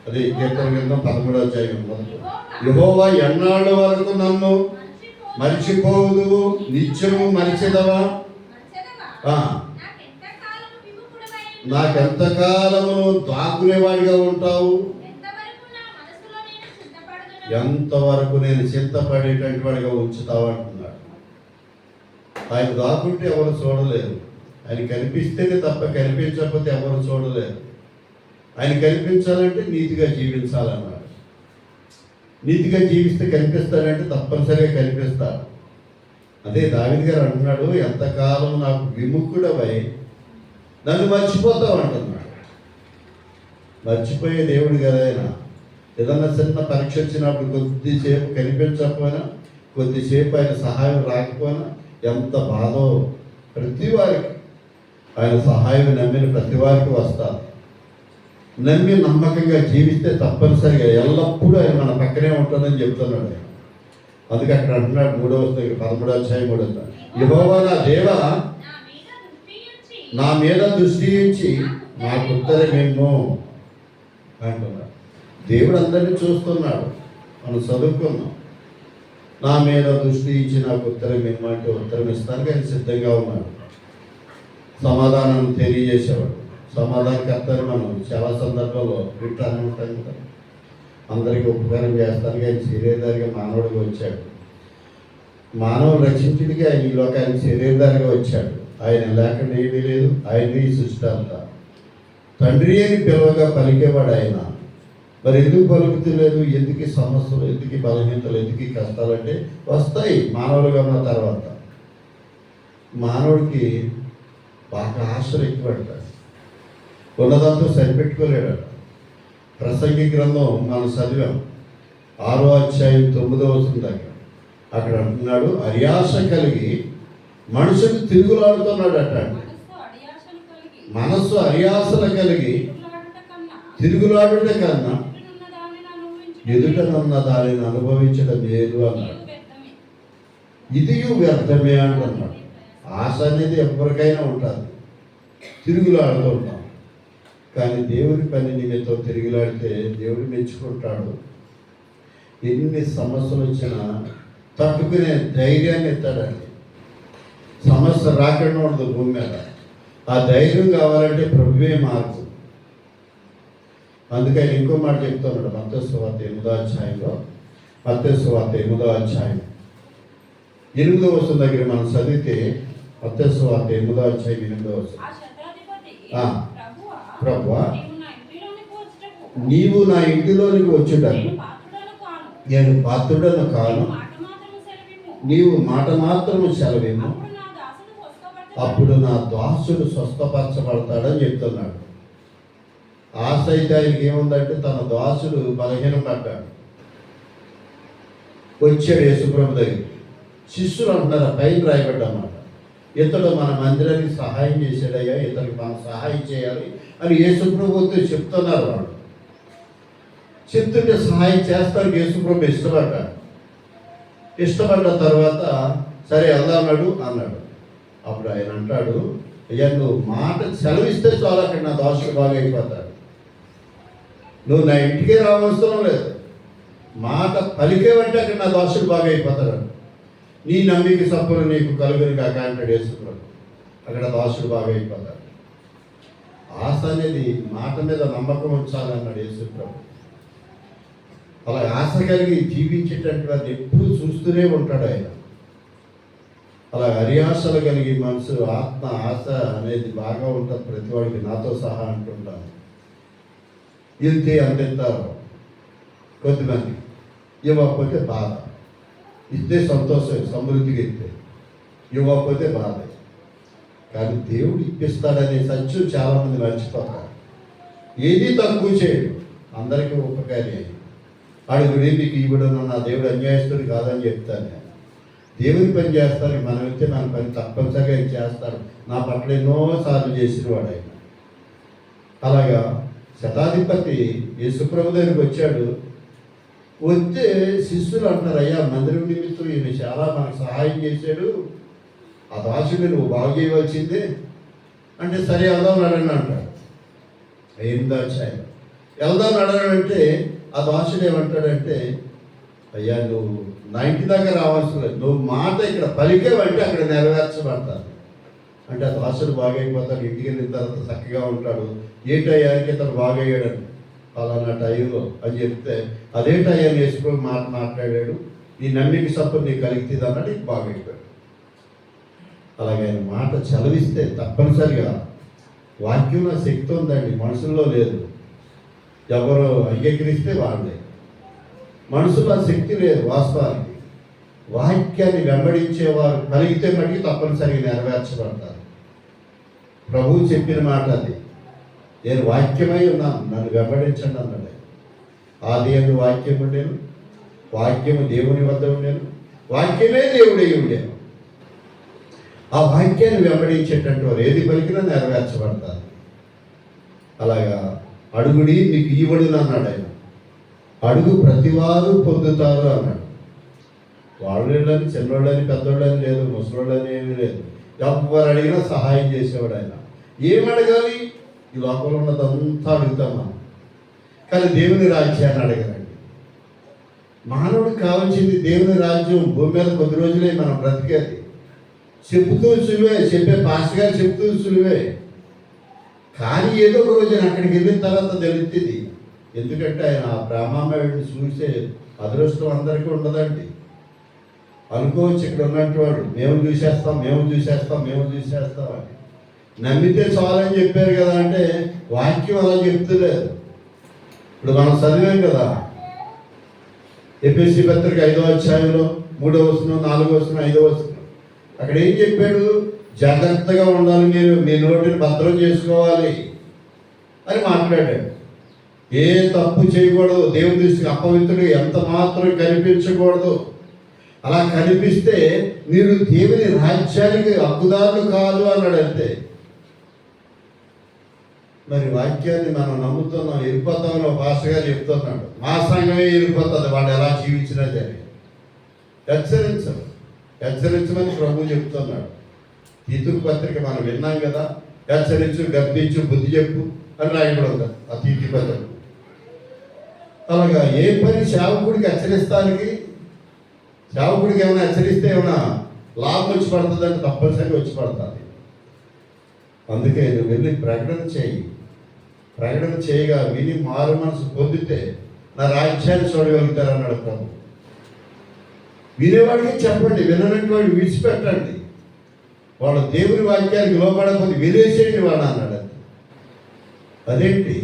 B: అదే కీర్తన గ్రంథం 13వ అధ్యాయం 1, యెహోవా ఎన్నాళ్ళ వరకు నన్ను మరిచిపోవుదువు, నిత్యము మరిచెదవా? నాకెంతకాలము దాక్కునేవాడిగా ఉంటావు? ఎంతవరకు నేను చింతపడేటటువంటి వాడిగా ఉంచుతావు అంటున్నాడు. ఆయన దాక్కుంటే ఎవరు చూడలేరు. ఆయన కనిపిస్తేనే తప్ప, కనిపించకపోతే ఎవరు చూడలేరు. ఆయన కనిపించాలంటే నీతిగా జీవించాలన్నాడు. నీతిగా జీవిస్తే కనిపిస్తాడంటే తప్పనిసరిగా కనిపిస్తాడు. అదే దావీదు గారు అంటున్నాడు, ఎంతకాలం నాకు విముఖుడవై నన్ను మర్చిపోతావు అంటున్నాడు. మర్చిపోయే దేవుడు కదా ఆయన. ఏదన్నా చిన్న పరీక్ష వచ్చినప్పుడు కొద్దిసేపు కనిపించకపోయినా, కొద్దిసేపు ఆయన సహాయం రాకపోయినా ఎంత బాధో. ప్రతి వారికి ఆయన సహాయం నమ్మిన ప్రతి వారికి వస్తారు. నమ్మి నమ్మకంగా జీవిస్తే తప్పనిసరిగా ఎల్లప్పుడూ ఆయన మన పక్కనే ఉంటుందని చెప్తున్నాడు ఆయన. అందుకే అక్కడ అంటున్నాడు 3వ వచనం 13వ అధ్యాయం 3వ వచనం, యెహోవా నా దేవా నా మీద దృష్టి ఉంచి నాకు ఉత్తరమేమో అంటున్నాడు. దేవుడు అందరినీ చూస్తున్నాడు. మనం చదువుకున్నాం, నా మీద దృష్టి ఇచ్చి నాకు ఉత్తరం ఏమంటే ఉత్తరం ఇస్తానికి ఆయన సిద్ధంగా ఉన్నాడు. సమాధానం తెలియజేసేవాడు. సమాధానకర్తని మనం చాలా సందర్భాల్లో వింటానే ఉంటాం కదా. అందరికీ ఉపకారం చేస్తానికి ఆయన శరీరధారిగా మానవుడిగా వచ్చాడు. మానవుడు రక్షించుడికి ఆయన ఈ లోకానికి శరీరధారిగా వచ్చాడు. ఆయన లేకుండా ఏమీ లేదు. ఆయన్ని సృష్టి అంతా. తండ్రి అని పిలవగా పలికేవాడు ఆయన. మరి ఎందుకు పలుకుతలేదు? ఎందుకు సమస్యలు, ఎందుకు బలహీనతలు, ఎందుకు కష్టాలు అంటే వస్తాయి మానవులుగా ఉన్న తర్వాత. మానవుడికి బాగా ఆశలు ఎక్కువడతాడు. ఉన్నదంతా సరిపెట్టుకోలేడట. ప్రసంగి గ్రంథం మనం చదివాం 6వ అధ్యాయం 9వ వచనం దగ్గర. అక్కడ అంటున్నాడు, అర్యాస కలిగి మనుషుడు తిరుగులాడుతున్నాడట అండి. మనస్సు అరియాసలు కలిగి తిరుగులాడుట కన్నా ఎదుటనున్న దానిని అనుభవించడం లేదు అన్నాడు. ఇది వ్యర్థమే అంటున్నాడు. ఆశ అనేది ఎవరికైనా ఉంటుంది, తిరుగులాడుతూ ఉంటాం. కానీ దేవుని పని నిమిత్తం తిరుగులాడితే దేవుడు మెచ్చుకుంటాడు. ఎన్ని సమస్యలు వచ్చినా తట్టుకునే ధైర్యాన్ని ఇస్తాడండి. సమస్య రాకుండా ఉండదు భూమి మీద. ఆ ధైర్యం కావాలంటే ప్రభువే మార్గం. అందుకని ఇంకో మాట చెప్తున్నాడు మత్తయి సువార్త 8వ అధ్యాయంలో. మత్తయి సువార్త 8వ అధ్యాయం 8వ వచనం దగ్గర మనం చదివితే, మత్తయి సువార్త 8వ అధ్యాయం 8వ వచనం. ప్రభువా, నీవు నా ఇంటిలోనికి వచ్చుటకు నేను పాత్రుడను కాను, నీవు మాట మాత్రము సెలవిమ్ము, అప్పుడు నా దాసుడు స్వస్థపరచబడతాడని చెప్తున్నాడు. ఆశ అయితే ఆయనకి ఏముందంటే తన దాసుడు బలహీనం పడ్డాడు. వచ్చాడు యేసుప్రభు దగ్గర. శిష్యులు అంటున్నారు, పైన రాయబడ్డమాట, ఇతడు మన మందిరానికి సహాయం చేశాడయ్యా, ఇతనికి మనం సహాయం చేయాలి అని యేసుప్రభుతో చెప్తున్నారు వాళ్ళు. చెప్తుంటే సహాయం చేస్తానికి యేసుప్రభు ఇష్టపడ్డాడు. ఇష్టపడ్డ తర్వాత సరే వెళ్దామన్నాడు అన్నాడు. అప్పుడు ఆయన అంటాడు, అయ్యా నువ్వు మాట సెలవిస్తే చాలు, అక్కడ నా దాసుడు బాగా అయిపోతాడు. నువ్వు నా ఇంటికే రావసరం లేదు, మాట పలికేవంటే అక్కడ నా దాసుడు బాగా అయిపోతాడు. నీ నమ్మిక సప్పులు నీకు కలుగుని కాక అంటాడు యేసుప్రభు. అక్కడ దాసుడు బాగా అయిపోతాడు. ఆశ అనేది మాట మీద నమ్మకం ఉంచాలన్నాడు యేసుప్రభు. అలా ఆశ కలిగి జీవించేటట్టు అది ఎప్పుడు చూస్తూనే ఉంటాడు ఆయన. అలా అరియాసలు కలిగి మనసు ఆత్మ ఆశ అనేది బాగా ఉంటుంది ప్రతి వాడికి, నాతో సహా అంటుంటాను. వెళ్తే అందిస్తారు కొద్దిమంది, ఇవ్వకపోతే బాధ, ఇస్తే సంతోషం, సమృద్ధిగా ఇస్తే, ఇవ్వకపోతే బాధ. కానీ దేవుడు ఇప్పిస్తాడనే సత్యం చాలామంది మర్చిపోతారు. ఏది తక్కువ చేయడు, అందరికీ ఉపకారి. అడుగుడే మీకు ఇవ్వడం నా దేవుడు అన్యాయస్తుడు కాదని చెప్తాను నేను. దేవుని పని చేస్తాను, మనం అయితే మన పని తప్పనిసరిగా చేస్తాడు. నా పట్ల ఎన్నోసార్లు చేసిన వాడు ఆయన. అలాగా శతాధిపతి యేసుప్రభు దగ్గరికి వచ్చాడు. వస్తే శిష్యులు అంటారు, అయ్యా మందిరం నిమిత్తం ఈయన చాలా మనకు సహాయం చేశాడు, ఆ దాసుని నువ్వు బాగు చేయవలసిందే అంటే, సరే వెళ్దాం నడని అంటాడు. 8వ అధ్యాయం వెళ్దాం నడనంటే ఆ దాసుడు ఏమంటాడంటే, అయ్యా నువ్వు నా ఇంటి దగ్గర రావాల్సిన లేదు, నువ్వు మాట ఇక్కడ పలికేవంటే అక్కడ నెరవేర్చబడతాను అంటే ఆ దాసుడు బాగైపోతాడు. ఇంటికి వెళ్ళిన తర్వాత చక్కగా ఉంటాడు. ఏ టయానికి అతను బాగయ్యాడని అలానా టైంలో అని చెప్తే, అదే టయాన్ని వేసుకొని మాట్లాడాడు, నీ నమ్మిక సపోర్ట్ నీకు కలిగితే అన్నట్టు నీకు బాగైపోయాడు. అలాగే ఆయన మాట చదివిస్తే తప్పనిసరిగా వాక్యంలో శక్తి ఉందండి, మనుషుల్లో లేదు. ఎవరు అంగీకరిస్తే వాళ్ళే, మనుషుల్లో శక్తి లేదు. వాస్తవానికి వాక్యాన్ని వెంబడించేవారు కలిగితే మటుకు తప్పనిసరిగా నెరవేర్చబడతారు. ప్రభువు చెప్పిన మాట అది, నేను వాక్యమై ఉన్నాను, నన్ను వెంబడించండి అన్నాడు. ఆదియందు వాక్యం ఉండేను, వాక్యము దేవుని వద్ద ఉండేను, వాక్యమే దేవుడై ఉండేను. ఆ వాక్యాన్ని వెంబడించేటట్టు వారు ఏది పలికినా నెరవేర్చబడతారు. అలాగా అడుగుడి మీకు ఇవ్వడును అన్నాడు ఆయన. అడుగు ప్రతివారు పొందుతారు అన్నాడు. వాళ్ళని చిన్నోళ్ళని పెద్దోళ్ళని లేదు, ముసలోళ్ళని ఏమీ లేదు. ఎవరు అడిగినా సహాయం చేసేవాడు ఆయన. ఏం అడగాలి? ఈ లోకంలో ఉన్నదంతా అడుగుతాం మనం, కానీ దేవుని రాజ్యాన్ని అడగరండి. మానవుడికి కావాల్సింది దేవుని రాజ్యం. భూమి మీద కొద్ది రోజులే మనం బ్రతికేది. చెబుతూ సులువే, చెప్పే పాస్టర్ గారు చెబుతూ సులువే, కానీ ఏదో ఒక రోజు అక్కడికి వెళ్ళిన తర్వాత తెలుస్తుంది. ఎందుకంటే ఆయన ఆ బ్రహ్మామయుడిని చూసే అదృష్టం అందరికీ ఉండదండి. అనుకోవచ్చు ఇక్కడ ఉన్నట్టు వాడు, మేము చూసేస్తాం అని. నమ్మితే చాలని చెప్పారు కదా అంటే వాక్యం అలా చెప్తలేదు. ఇప్పుడు మనం చదివాం కదా ఎఫెసీ పత్రిక 5వ అధ్యాయంలో 3వ వచనం, 4వ వచనం, 5వ వచనం. అక్కడ ఏం చెప్పాడు? జాగ్రత్తగా ఉండాలి, మీరు మీ నోటిని భద్రం చేసుకోవాలి అని మాట్లాడాడు. ఏ తప్పు చేయకూడదు, దేవుని దృష్టికి అపవిత్రుడు ఎంత మాత్రం కనిపించకూడదు. అలా కనిపిస్తే మీరు దేవుని రాజ్యానికి హక్కుదారులు కాదు అన్నాడు అంతే. మరి వాక్యాన్ని మనం నమ్ముతున్నాం, వెళ్ళిపోతామని పాస్టర్ గారు చెప్తున్నాడు. మా సంఘమే వెళ్ళిపోతుంది వాడు ఎలా జీవించినా సరే. హెచ్చరించమని ప్రభు చెప్తున్నాడు. తీతురు పత్రిక మనం విన్నాం కదా, హెచ్చరించు, గర్భించు, బుద్ధి చెప్పు అని రాయబడి ఉంది ఆ తీతి పత్రిక. అలాగా ఏ పని సేవకుడికి హెచ్చరిస్తానికి, సేవకుడికి ఏమైనా హెచ్చరిస్తే ఏమైనా లాభం వచ్చి పడుతుందంటే తప్పనిసరిగా వచ్చి పడుతుంది. అందుకే నువ్వు వెళ్ళి ప్రకటన చేయి. ప్రకటన చేయగా విని మారు మనసు పొందితే నా రాజ్యాన్ని చూడగలుగుతారు అన్నాడు ప్రభు. వినేవాడికి చెప్పండి, విననట్టు వాడు విడిచిపెట్టండి. వాళ్ళు దేవుని వాక్యానికి లోబడకపోతే వినేసేయండి వాడు అన్నాడు. అదేంటి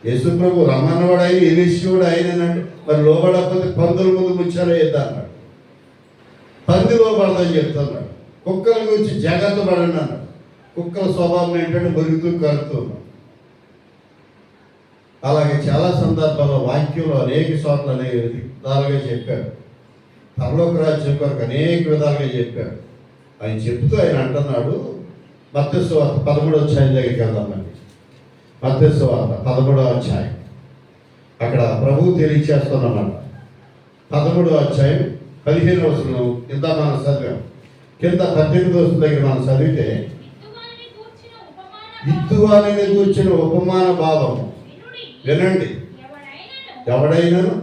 B: యేసు ప్రభు రమ్మన్నవాడు ఆయన, ఎలిషివాడు ఆయన అన్నాడు. మరి లోబడకపోతే పందుల ముందు ముచ్చాలో వేద్దా అన్నాడు. పంది లోబడదని చెప్తున్నాడు. కుక్కల గురించి జాగ్రత్త పడండి అన్నాడు. కుక్కల స్వభావం ఏంటంటే బరుగుతూ కలుగుతున్నాడు. అలాగే చాలా సందర్భాల్లో వాక్యంలో అనేక చోట్ల అనేక విధాలుగా చెప్పాడు. పరలోక రాజ్యం కొరకు అనేక విధాలుగా చెప్పాడు. ఆయన చెప్తూ ఆయన అంటున్నాడు, మత్తయి సువార్త 13వ అధ్యాయం దగ్గరికి వెళ్దామండి. మత్తయి సువార్త 13వ అధ్యాయం. అక్కడ ప్రభువు తెలియచేస్తున్నమాట. 13వ అధ్యాయం 15వ వచనం కింద మనం చదివాం. కింద 18వ వచనం దగ్గర మనం చదివితే, విత్తువానిని కూర్చిన ఉపమాన భావం వినండి. ఎవడైనాను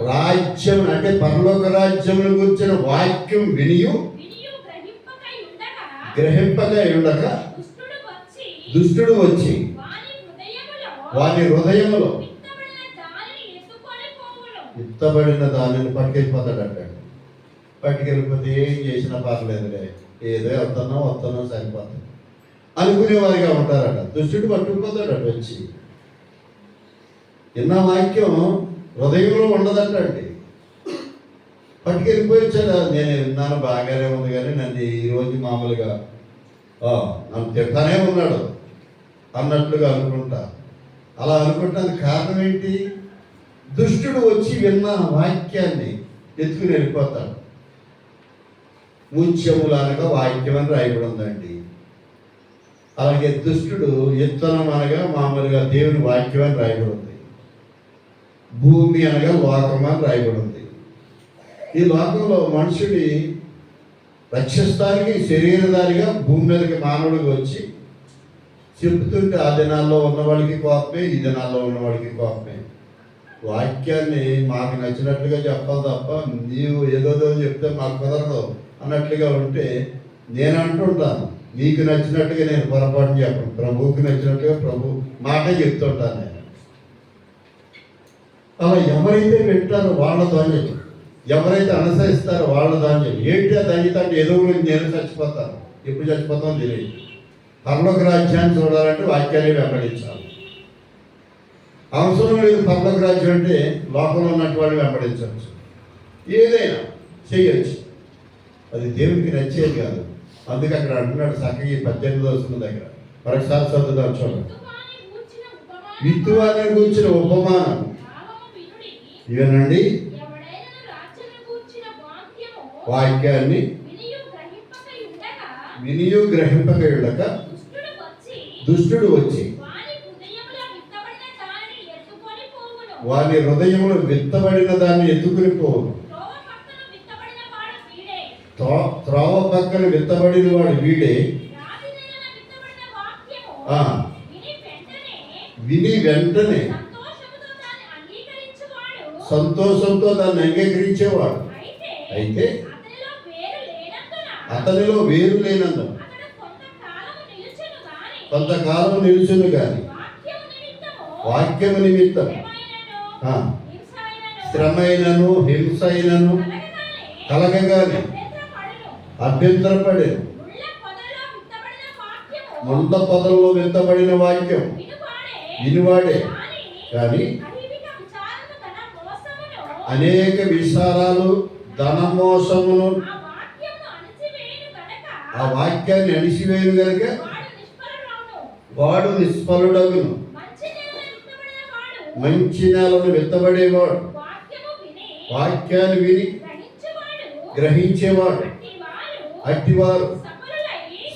B: రాజ్యం అంటే పరలోక రాజ్యమును కూర్చిన వాక్యం వినియు గ్రహింపగా ఉండక దుష్టుడు వచ్చి వాని హృదయములో విత్తబడిన దానిని పట్టుకెళ్ళిపోతాడట. పట్టుకెళ్ళిపోతే ఏం చేసినా పర్లేదులే, ఏదో వస్తున్నాం సరిపోతుంది అనుకునేవారిగా ఉంటారట. దుష్టుడు పట్టుకుపోతాడట వచ్చి. విన్న వాక్యం హృదయంలో ఉండదటండి. పట్టుకెళ్ళిపోయి వచ్చాడు. నేను విన్నాను బాగానే ఉంది, కానీ నన్ను ఈరోజు మామూలుగా నన్ను తిడతానే ఉన్నాడు అన్నట్లుగా అనుకుంటా. అలా అనుకుంటానికి కారణం ఏంటి? దుష్టుడు వచ్చి విన్న వాక్యాన్ని ఎత్తుకుని వెళ్ళిపోతాడు. ముత్యములు అనగా వాక్యం అని రాయబడి ఉందండి. అలాగే దుష్టుడు విత్తనం అనగా మామూలుగా దేవుని వాక్యం అని రాయబడి ఉంది. భూమి అనగా లోకం అని రాయబడి ఉంది. ఈ లోకంలో మనుషుడి రక్షిస్తానికి శరీరధారిగా భూమి మీదకి మానవుడికి వచ్చి చెప్తుంటే ఆ దినాల్లో ఉన్నవాడికి కోపమే, ఈ దినాల్లో ఉన్నవాడికి కోపమే. వాక్యాన్ని మాకు నచ్చినట్లుగా చెప్పాలి తప్ప నీవు ఏదో చెప్తే మాకు కుదరదు అన్నట్లుగా ఉంటే నేను అంటుంటాను, నీకు నచ్చినట్టుగా నేను పొరపాటు చెప్పను. ప్రభువుకి నచ్చినట్టుగా ప్రభు మాటే చెప్తుంటాను నేను. అలా ఎవరైతే వింటారో వాళ్ళ ధాన్యం, ఎవరైతే అనుసరిస్తారో వాళ్ళ ధాన్యం. ఏంటి ఆ ధాన్యత అంటే ఏదో గురించి నేను చచ్చిపోతాను, ఎప్పుడు చచ్చిపోతానో తెలియదు. పరలోక రాజ్యాన్ని చూడాలంటే వాక్యాన్ని వెంబడించాలి. అవసరం లేదు పరలోక రాజ్యం అంటే లోకంలో ఉన్నట్టు వాళ్ళు వెంబడించవచ్చు, ఏదైనా చేయొచ్చు. అది దేవునికి నచ్చేది కాదు. అందుకే అక్కడ అంటున్నాడు చక్కగా 18వ వచనం దగ్గర మరొకసారి చదువుదాం చూడండి. విత్తువాని కూర్చిన ఉపమానం ఇవేనండి. వాక్యాన్ని వినియు గ్రహింపక ఉండక దుష్టుడు వచ్చి వాని హృదయంలో విత్తబడిన దాన్ని ఎత్తుకుని పోవును. త్రోవ పక్కన విత్తబడిన వాడు వీడే. విని వెంటనే సంతోషంతో దాన్ని అంగీకరించేవాడు. అయితే అతనిలో వేరు లేనందున కొంతకాలం నిలుచును కానీ వాక్యము నిమిత్తం శ్రమైనను హింసైనను కలగగానే అభ్యంతరపడే ముంద పొదల్లో విత్తబడిన వాక్యం వినివాడే కానీ అనేక విచారాలు ధనమోసమును ఆ వాక్యాన్ని అణిసివేయను గనుక వాడు నిష్ఫలుడగును. మంచి నేలను విత్తబడేవాడు వాక్యాన్ని విని గ్రహించేవాడు అట్టివారు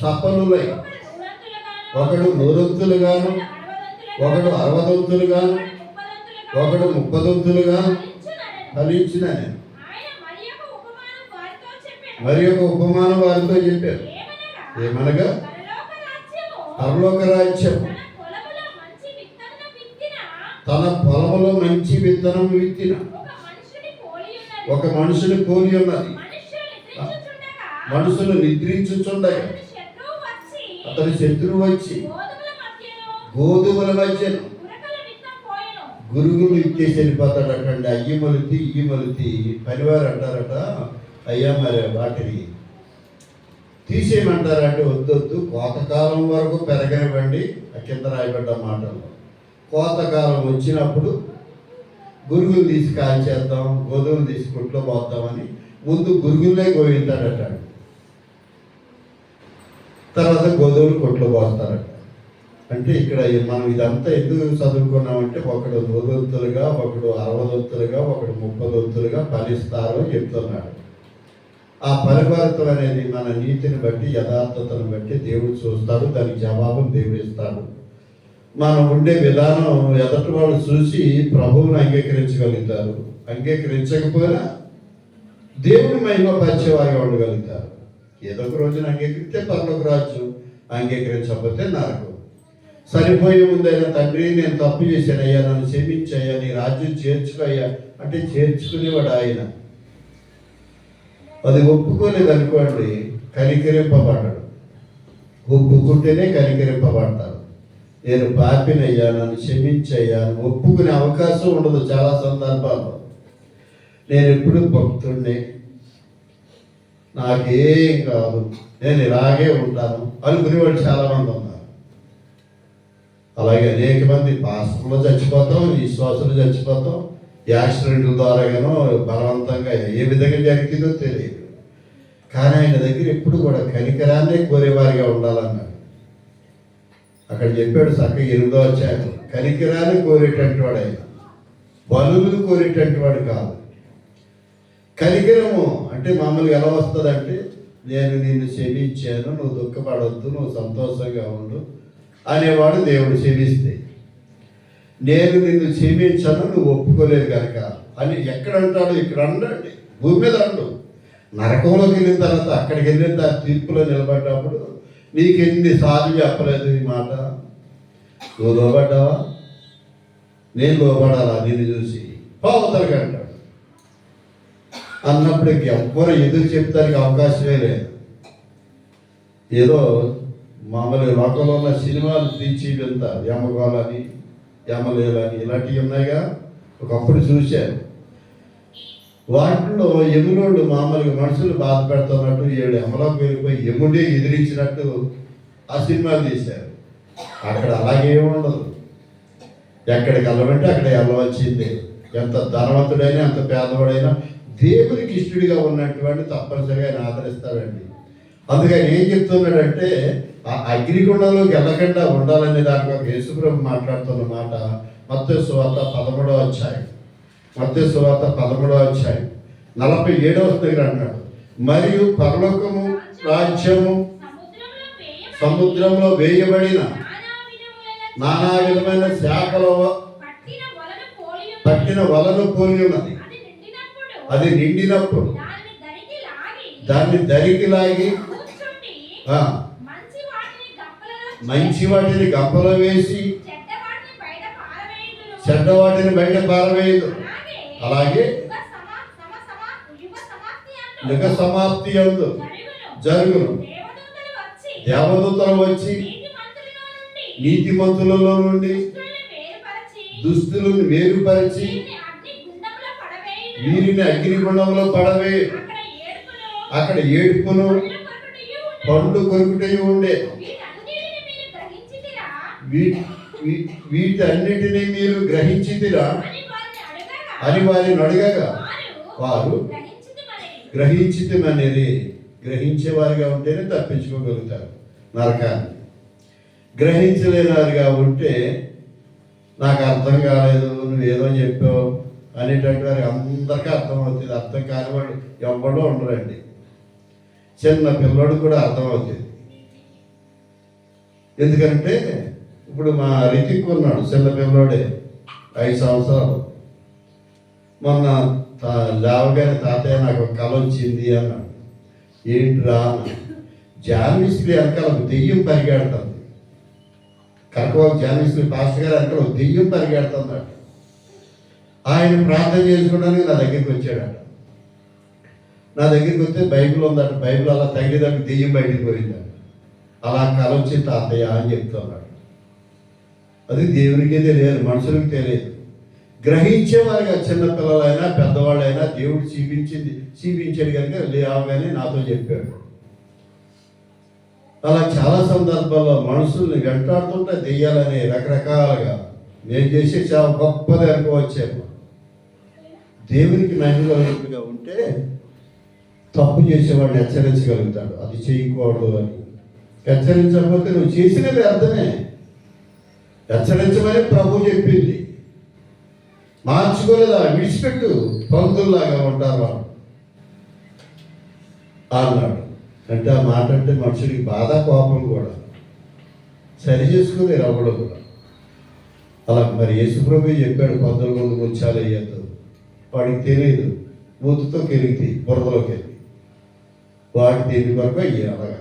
B: సఫలులై ఒకడు 100 ఒకడు 60 ఒకడు 30 ఫలించిన మరి ఒక ఉపమానం వారితో చెప్పారు. ఏమనగా పరలోక రాజ్యం తన పొలములో మంచి విత్తనం విత్తిన ఒక మనుషుని పోలి ఉన్నది. మనుషులు నిద్రించుచుండగా అతని శత్రువు వచ్చి గోధుమల మధ్యను గురుగులు ఇచ్చేసి వెళ్ళిపోతాడటండి. అయ్యి మొలితి పనివారు అంటారట, అయ్యా మరి వాటిని తీసేయమంటారంటే వద్దొద్దు, కోతకాలం వరకు పెరగనివ్వండి. కింద రాయబడ్డ మాటల్లో కోతకాలం వచ్చినప్పుడు గురుగులు తీసి కాల్చేద్దాం, గోధుమలు తీసి కుట్లో పోతామని ముందు గురుగులే గోవింతాడట. తర్వాత గోధుమలు కొట్లో పోస్తారట. అంటే ఇక్కడ మనం ఇదంతా ఎందుకు చదువుకున్నామంటే ఒకడు 100 ఒకడు 60 ఒకడు 30 ఫలిస్తారు చెప్తున్నాడు. ఆ పరివర్తన అనేది మన నీతిని బట్టి యథార్థతను బట్టి దేవుడు చూస్తాడు, దానికి జవాబును దేవుడు ఇస్తాడు. మనం ఉండే విధానం ఎదటి వాళ్ళు చూసి ప్రభువుని అంగీకరించగలుగుతారు, అంగీకరించకపోయినా దేవుని మహిమపరిచేవారిగా ఉండగలుగుతారు. ఏదో ఒక రోజున అంగీకరిస్తే పరలోక రాజ్యం, అంగీకరించకపోతే నరకం. సరిపోయే ముందైనా తండ్రి నేను తప్పు చేశానయ్యా, నన్ను క్షమించయ్యా, నీ రాజ్యం చేర్చుకయ్యా అంటే చేర్చుకునేవాడు ఆయన. అది ఒప్పుకోలేదు అనుకోండి, కనికరింపబడ్డాడు. ఒప్పుకుంటేనే కనికరింపబడతాడు. నేను పాపినయ్యా, నన్ను క్షమించయ్యా అని ఒప్పుకునే అవకాశం ఉండదు చాలా సందర్భాల్లో. నేను ఎప్పుడు భక్తుడిని, నాకేం కాదు, నేను ఇలాగే ఉంటాను అనుకునేవాడు చాలామంది ఉన్నారు. అలాగే అనేక మంది పాస్టర్లు చచ్చిపోతాం, విశ్వాసులు చచ్చిపోతాం, యాక్సిడెంట్ల ద్వారాగానో బలవంతంగా ఏ విధంగా జరిగిందో తెలియదు. కానీ ఆయన దగ్గర ఎప్పుడు కూడా కనికరాన్నే కోరేవారిగా ఉండాలన్నాడు. అక్కడ చెప్పాడు చక్కగా 8వ అధ్యాయం, కనికరాన్ని కోరేటటువంటి వాడు ఆయన, బలులను కోరేటటువంటి వాడు కాదు. కనికరము అంటే మామూలుగా ఎలా వస్తుందంటే, నేను నిన్ను క్షమించాను, నువ్వు దుఃఖపడవద్దు, నువ్వు సంతోషంగా ఉండు అనేవాడు దేవుడు క్షమిస్తే. నేను నిన్ను క్షమించాను, నువ్వు ఒప్పుకోలేదు కనుక అని ఎక్కడ అంటాడు? ఇక్కడ అండండి, భూమి మీద అండు. నరకంలోకి వెళ్ళిన తర్వాత, అక్కడికి వెళ్ళిన తీర్పులో నిలబడ్డప్పుడు నీకు ఎన్నిసార్లు చెప్పలేదు ఈ మాట? నువ్వు లోబడ్డావా? నేను లోబడాలా నిన్ను చూసి? పోవతలకి అంటాడు. అన్నప్పుడు ఎవ్వరు ఎదురు చెప్తానికి అవకాశమే లేదు. ఏదో మామూలు లోకంలో ఉన్న సినిమాలు తీర్చి వెళ్తారు, యమగోళని, యమలేలని ఇలాంటివి ఉన్నాయిగా, ఒకప్పుడు చూశాను. వాటిలో యమునోడు మామూలుగా మనుషులు బాధ పెడుతున్నట్టు 7 యమలోకి వెళ్ళిపోయి యముడే ఎదిరించినట్టు ఆ సినిమాలు తీశారు. అక్కడ అలాగే ఉండదు. ఎక్కడికి వెళ్ళమంటే అక్కడ వెళ్ళవచ్చింది. ఎంత ధనవంతుడైనా ఎంత పేదవాడైనా దేవునికి ఇష్టడిగా ఉన్నటువంటి తప్పనిసరిగా ఆయన ఆదరిస్తాడండి. అందుకని ఏం చెప్తున్నాడంటే, ఆ అగ్నిగుండంలోకి వెళ్ళకుండా ఉండాలనే దానికి ఒక యేసుప్రభు మాట్లాడుతున్న మాట మత్తయి సువార్త 13వ అధ్యాయం, మత్తయి సువార్త 13వ అధ్యాయం 47వ దగ్గర అన్నాడు, మరియు పరలోకము రాజ్యము సముద్రంలో వేయబడిన నానా విధమైన శాఖల పట్టిన వలను పోలి ఉన్నది. అది నిండినప్పుడు దాన్ని దరికి లాగి మంచి వాటిని గంపలో వేసి చెడ్డ వాటిని బయట పారవేయదు. అలాగే యుగ సమాప్తి యందు జరుగును. దేవదూతలు వచ్చి నీతిమంతులలో నుండి దుస్తులను వేరుపరిచి వీరిని అగ్నిగుండంలో పడవే. అక్కడ ఏడుపును పండు కొరుకుటయి ఉండే. వీటన్నిటినీ మీరు గ్రహించితిరా అని వారిని అడగగా వారు గ్రహించితిమనేది. గ్రహించేవారిగా ఉంటేనే తప్పించుకోగలుగుతారు నరకాన్ని. గ్రహించలేనివారిగా ఉంటే నాకు అర్థం కాలేదు, నువ్వేదో చెప్పావు అనేటువంటి వారికి అందరికీ అర్థమవుతుంది. అర్థం కాని వాడు ఎవడో ఉండరండి. చిన్న పిల్లడు కూడా అర్థమవుతుంది. ఎందుకంటే ఇప్పుడు మా రితిక్ ఉన్నాడు, చిన్న పిల్లడే, 5 సంవత్సరాలు. మొన్న లేవగానే తాతయ్య నాకు ఒక కళ వచ్చింది అన్నాడు. ఏంట్రా అన్న. జాన్విస్లీ వెనకాల ఒక దెయ్యం పరిగెడుతుంది. కరకవాకు జాన్విస్లీ పాస్టర్ గారు వెనకాల ఒక దెయ్యం పరిగెడుతుందట. ఆయన ప్రార్థన చేసుకోవడానికి నా దగ్గరికి వచ్చాడట. నా దగ్గరికి వస్తే బైబిల్ ఉందట. బైబిల్ అలా తగిలేదానికి దెయ్యం బయటికి పోయిందట. అలా కళ వచ్చి తాతయ్య అని చెప్తున్నాడు. అది దేవునికే తెలియదు, మనుషులకు తెలియదు. గ్రహించేవారుగా చిన్నపిల్లలైనా పెద్దవాళ్ళైనా దేవుడు చూపించాడు కనుక లేవగానే నాతో చెప్పాడు. అలా చాలా సందర్భాల్లో మనుషుల్ని వెంటాడుతుంటే దెయ్యాలని రకరకాలుగా నేను చేసే చాలా గొప్పది అనుకోవచ్చేమో. దేవునికి మహిమగా ఉంటే తప్పు చేసేవాడిని హెచ్చరించగలుగుతాడు. అది చేయకూడదు అని. హెచ్చరించకపోతే నువ్వు చేసినది అర్థమే. హెచ్చరించమని ప్రభు చెప్పింది. మార్చుకోలేదా, విడిచిపెట్టు, పందుల్లాగా ఉంటారు వాళ్ళు అన్నాడు. అంటే ఆ మాట అంటే మనుషుడికి బాధ, కోపం కూడా సరి చేసుకోలేరు అవ్వడం కూడా. అలా మరి యేసుప్రభు చెప్పాడు, పందుల ముందు ముత్యాలు వేయద్దు. వాడికి తెలియదు, మూతుతో కెలిగితే బురదలోకి వెళ్ళి వాడి దేని వరకు అయ్యాయి. అలాగా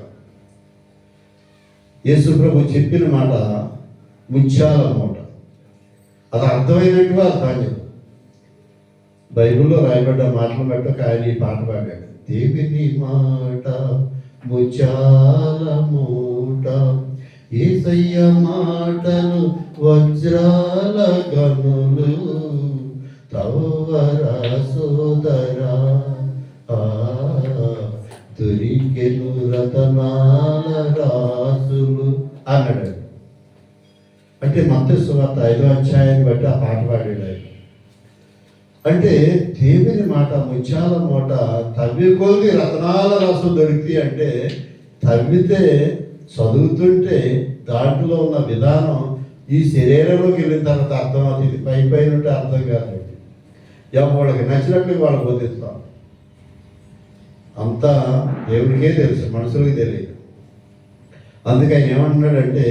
B: యేసుప్రభు చెప్పిన మాట ముత్యాల మూట. అది అర్థమైనట్టు అర్థం చెప్పు. బైబిల్లో రాయబడ్డ మాటలు బట్టి ఒక ఆయన ఈ పాట పాడాడు. దేవుని మాట ముత్యాల మూట, యేసయ్య మాటలు వజ్రాల గనులు, తవ్వరా సోదరా దొరికెను రతనాల రాసులు అన్నాడు. అంటే మత్తయి సువార్త 5వ అధ్యాయాన్ని బట్టి ఆ పాట పాడాడు ఆయన. అంటే దేవుని మాట ముత్యాల మూట, తవ్వి కొద్ది రతనాల రసం దొరికితే అంటే తవ్వితే చదువుతుంటే దాంట్లో ఉన్న విధానం ఈ శరీరంలోకి వెళ్ళిన తర్వాత అర్థం అవుతుంది. పైన ఉంటే అర్థం కాదు. వాళ్ళకి నచ్చినట్లు వాళ్ళు బోధిస్తాం. అంతా దేవుడికే తెలుసు, మనుషులకి తెలియదు. అందుకని ఏమంటున్నాడంటే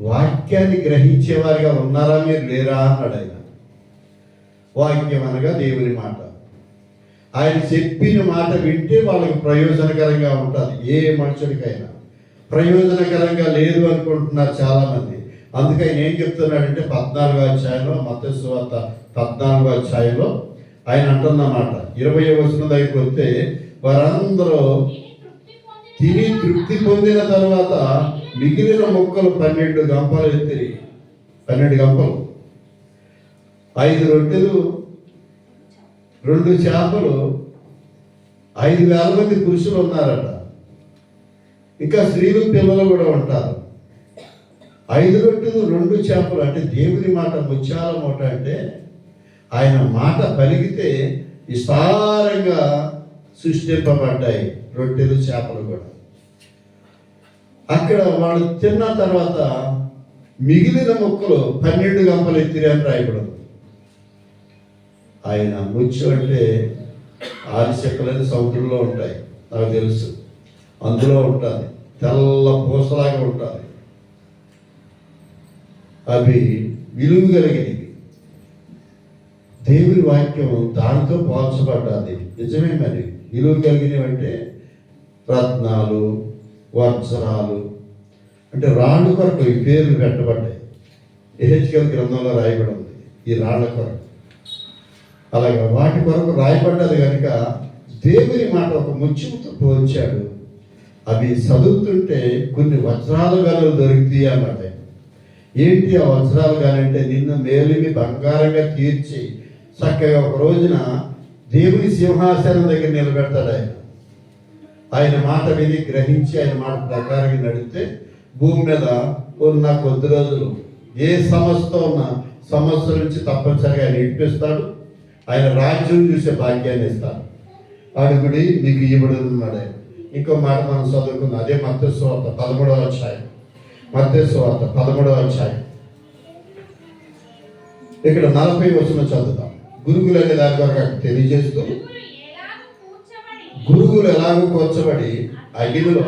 B: వాక్యాన్ని గ్రహించేవారిగా ఉన్నారా మీరు లేరా అన్నాడు ఆయన. వాక్యం అనగా దేవుని మాట. ఆయన చెప్పిన మాట వింటే వాళ్ళకి ప్రయోజనకరంగా ఉంటుంది. ఏ మనుషుడికైనా ప్రయోజనకరంగా లేదు అనుకుంటున్నారు చాలామంది. అందుకే ఆయన ఏం చెప్తున్నాడంటే 14వ అధ్యాయంలో, మత్తయి సువార్త 14వ అధ్యాయంలో ఆయన అంటున్నమాట 20వ వచనం దగ్గరికి వస్తే, వారందరూ తిని తృప్తి పొందిన తర్వాత మిగిలిన మొక్కలు 12 గంపలు ఎత్తిరి. 12 గంపలు, 5 రొట్టెలు, 2 చేపలు, 5,000 మంది పురుషులు ఉన్నారట. ఇంకా స్త్రీలు పిల్లలు కూడా ఉంటారు. 5 రొట్టెలు, 2 చేపలు అంటే దేవుని మాట ముత్యాల మూట. అంటే ఆయన మాట పలికితే విస్తారంగా సృష్టింపబడ్డాయి రొట్టెలు, చేపలు కూడా. అక్కడ వాళ్ళు తిన్న తర్వాత మిగిలిన మొక్కలు 12 గంపలు ఎత్తిరి అని రాయబడదు. ఆయన ముత్యం అంటే 6 చెక్కలని సముద్రంలో ఉంటాయి, నాకు తెలుసు. అందులో ఉంటుంది, తెల్ల పూసలాగా ఉంటుంది. అవి విలువ కలిగినవి. దేవుని వాక్యం దానితో పోల్చబడ్డది. నిజమే. మరి విలువ కలిగినవి అంటే రత్నాలు, వజ్రాలు, అంటే రాళ్ళు కొరకు ఈ పేర్లు పెట్టబడ్డాయి. యెహెజ్కేలు గ్రంథంలో రాయబడి ఉంది ఈ రాళ్ళ కొరకు. అలాగే వాటి కొరకు రాయబడ్డది కనుక దేవుని మాట ఒక ముత్యంతో పోల్చాడు. అవి చదువుతుంటే కొన్ని వజ్రాలు గనులు దొరుకుతాయి అన్నమాట. ఏంటి ఆ వజ్రాలు కానంటే నిన్ను మేలిమి బంగారంగా తీర్చి చక్కగా ఒక రోజున దేవుని సింహాసనం దగ్గర నిలబెడతాడు ఆయన. ఆయన మాట విని గ్రహించి ఆయన మాట ప్రకారంగా నడిస్తే భూమి మీద ఉన్న కొద్ది రోజులు ఏ సమస్యతో ఉన్న సమస్య నుంచి తప్పనిసరిగా ఆయన ఇప్పిస్తాడు. ఆయన రాజ్యం చూసే భాగ్యాన్ని ఇస్తాడు. అడుగుడి మీకు ఇవ్వబడి ఉన్నాడు ఆయన. ఇంకో మాట మనం చదువుకుందాం. అదే మత్తయి సువార్త 13వ అధ్యాయం. మత్తయి సువార్త 13వ అధ్యాయం. ఇక్కడ 40 వచనం చదువుతాం. గురుగులు అనే దాని కొరకు అక్కడ తెలియజేస్తూ గురుగులు ఎలాగో కూర్చబడి అగ్నిలో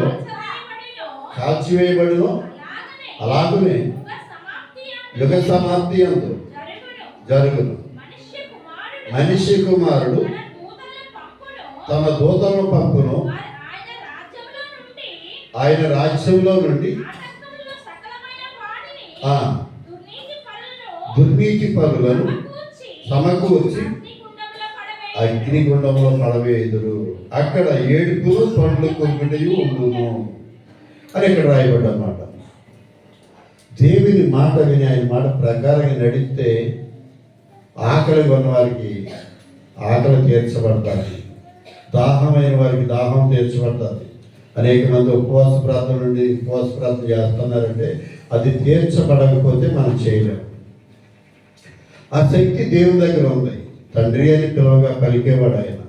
B: కాల్చివేయబడినో అలాగనే యుగ సమాప్తి అందు జరుగును. మనిషి కుమారుడు తన దూతలను పంపును, ఆయన రాజ్యంలో నుండి దుర్నీతి పరులను సమకూర్చి అగ్నిగుండంలో పడవేయుదురు, అక్కడ ఏడుపులు పండ్లు కొరుకుటయు ఉండును అని ఇక్కడ రాయబడ్డమాట. దేవుని మాట విని ఆయన మాట ప్రకారంగా నడిస్తే ఆకలి ఉన్న వారికి ఆకలి తీర్చబడతారు, దాహమైన వారికి దాహం తీర్చబడతారు. అనేక మంది ఉపవాస ప్రార్థన నుండి ఉపవాస ప్రార్థన చేస్తున్నారంటే అది తీర్చబడకపోతే మనం చేయలేము. ఆ శక్తి దేవుని దగ్గర ఉంది. తండ్రి అని పిలవగా పలికేవాడు ఆయన.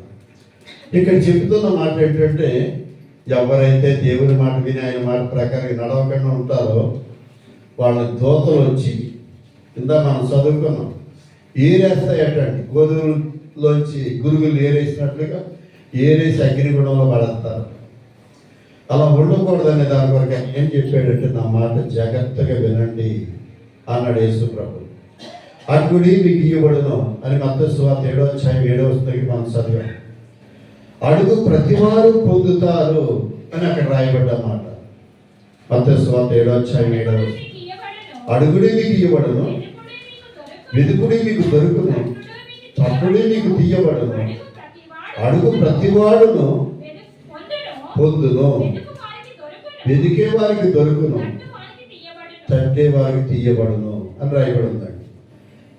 B: ఇక్కడ చెబుతున్న మాట ఏంటంటే ఎవరైతే దేవుని మాట విని ఆయన మాట ప్రకారం నడవకుండా ఉంటారో వాళ్ళ దూతలు వచ్చి ఇందా మనం చదువుకున్నాం ఏరేస్తాయటండి. గోధుమలోంచి గురుగులు ఏరేసినట్లుగా ఏరేసి అగ్నిగుణంలో పడేస్తారు. అలా ఉండకూడదనే దాని కొరకు ఏం చెప్పాడంటే నా మాట జాగ్రత్తగా వినండి అన్నాడు యేసు ప్రభు. అడుగుడి మీకు ఇవ్వబడును అని మత్తయి సువార్త 7వ అధ్యాయం 7వ వచనం మనం చదివాం. అడుగు ప్రతివారు పొందుతారు అని అక్కడ రాయబడ్డ మాట. మత్తయి సువార్త 7వ అధ్యాయం 7వ వచనం. అడుగుడి మీకు ఇవ్వబడును, వెదుకుడి మీకు దొరుకును, తట్టుడి మీకు తీయబడును, అడుగు ప్రతివాడును పొందును, వెదికే వారికి దొరుకును, తట్టే వారికి తీయబడును అని రాయబడి ఉందండి.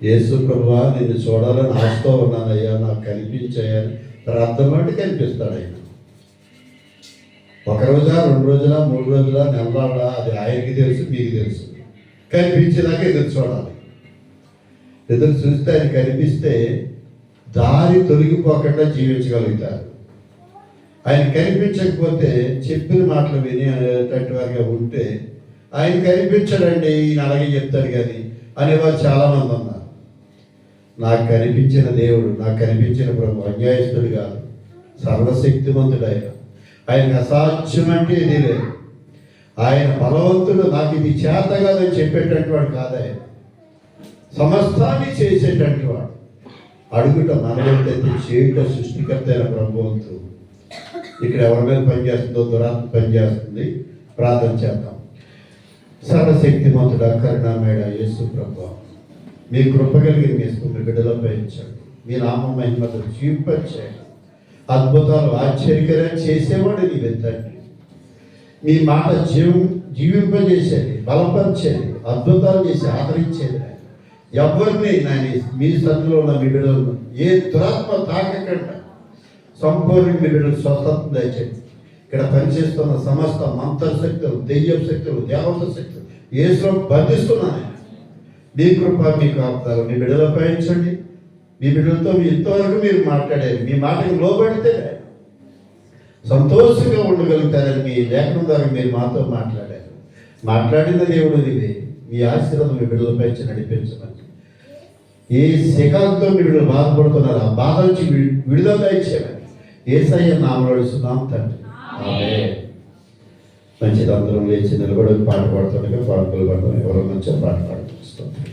B: యేసు ప్రభువా నిన్ను చూడాలని ఆశతో ఉన్నానయ్యా, నాకు కనిపించాయని ప్రార్థన అంటే కనిపిస్తాడు ఆయన. ఒక రోజా 2 రోజుల 3 రోజుల నెలల అది ఆయనకి తెలుసు, మీకు తెలుసు. కనిపించేదాకా ఎదురు చూడాలి. ఎదురు చూస్తే ఆయన కనిపిస్తే దారి తొలగిపోకుండా జీవించగలుగుతారు. ఆయన కనిపించకపోతే చెప్పిన మాటలు విని అనేటటువంటి వారిగా ఉంటే ఆయన కనిపించడండి ఈయన అలాగే చెప్తాడు కానీ అనేవారు చాలామంది ఉన్నారు. నాకు కనిపించిన దేవుడు, నాకు కనిపించిన ప్రభు అన్యాయస్తుడు కాదు, సర్వశక్తిమంతుడు ఆయన. ఆయనకు అసాధ్యం అంటే ఇది లేదు. ఆయన బలవంతుడు, నాకు ఇది చేత కాదని చెప్పేటటువంటి వాడు కాదు. ఆయన సమస్తాన్ని చేసేటటువంటి వాడు. అడుగుట మనవైతే చేయుట సృష్టికర్త అయిన ప్రభువంతు. ఇక్కడ ఎవరి మీద పనిచేస్తుందో దురాత్మ పనిచేస్తుంది. ప్రార్థన చేద్దాం. సర్వశక్తిమంతుడా కరుణామయుడ యేసు ప్రభు, మీ కృప కలిగిన వేసుకుని బిడ్డలపై ఇచ్చాడు. మీ నామం మహిమతో జీవింపచేయండి. అద్భుతాలు ఆశ్చర్యకరం చేసేవాడు నీవే తండ్రి. మీ మాట జీవింపజేసేది, బలపరిచేది, అద్భుతాలు చేసి ఆదరించేది. ఎవరిని నాని మీ సన్నిధిలో ఉన్న మీ బిడ్డలను ఏ దురాత్మ తాకకుండా సంపూర్ణ మీ బిడ్డలు స్వస్థత దయచేయండి. ఇక్కడ పనిచేస్తున్న సమస్త మంత్రశక్తులు, దెయ్యం శక్తులు, దేవత శక్తులు యేసులో బంధిస్తున్నాను. మీ కృప మీ కాపుతారు మీ బిడ్డలపై ఉంచండి. మీ బిడ్డలతో మీ ఇంతవరకు మీరు మాట్లాడారు. మీ మాటకు లోబడితే సంతోషంగా ఉండగలుగుతారని మీ లేఖనం ద్వారా మీరు మాతో మాట్లాడారు. మాట్లాడిన దేవుడు ఇదే. మీ ఆశీర్వాదం మీ బిడ్డలపై నడిపించమని. ఏ శిఖాలతో మీ బిడ్డలు బాధపడుతున్నారు ఆ బాధ నుంచి విడుదల ఇచ్చేమని యేసయ్య నామములో అడుగుతున్నాం తండ్రి. ఆమేన్. మంచిది. అందరం లేచి నిలబడి పాట పాడుతుండగా పాడుకోలు పడతాం. ఎవరో మంచిగా పాట పాడుతున్నాం.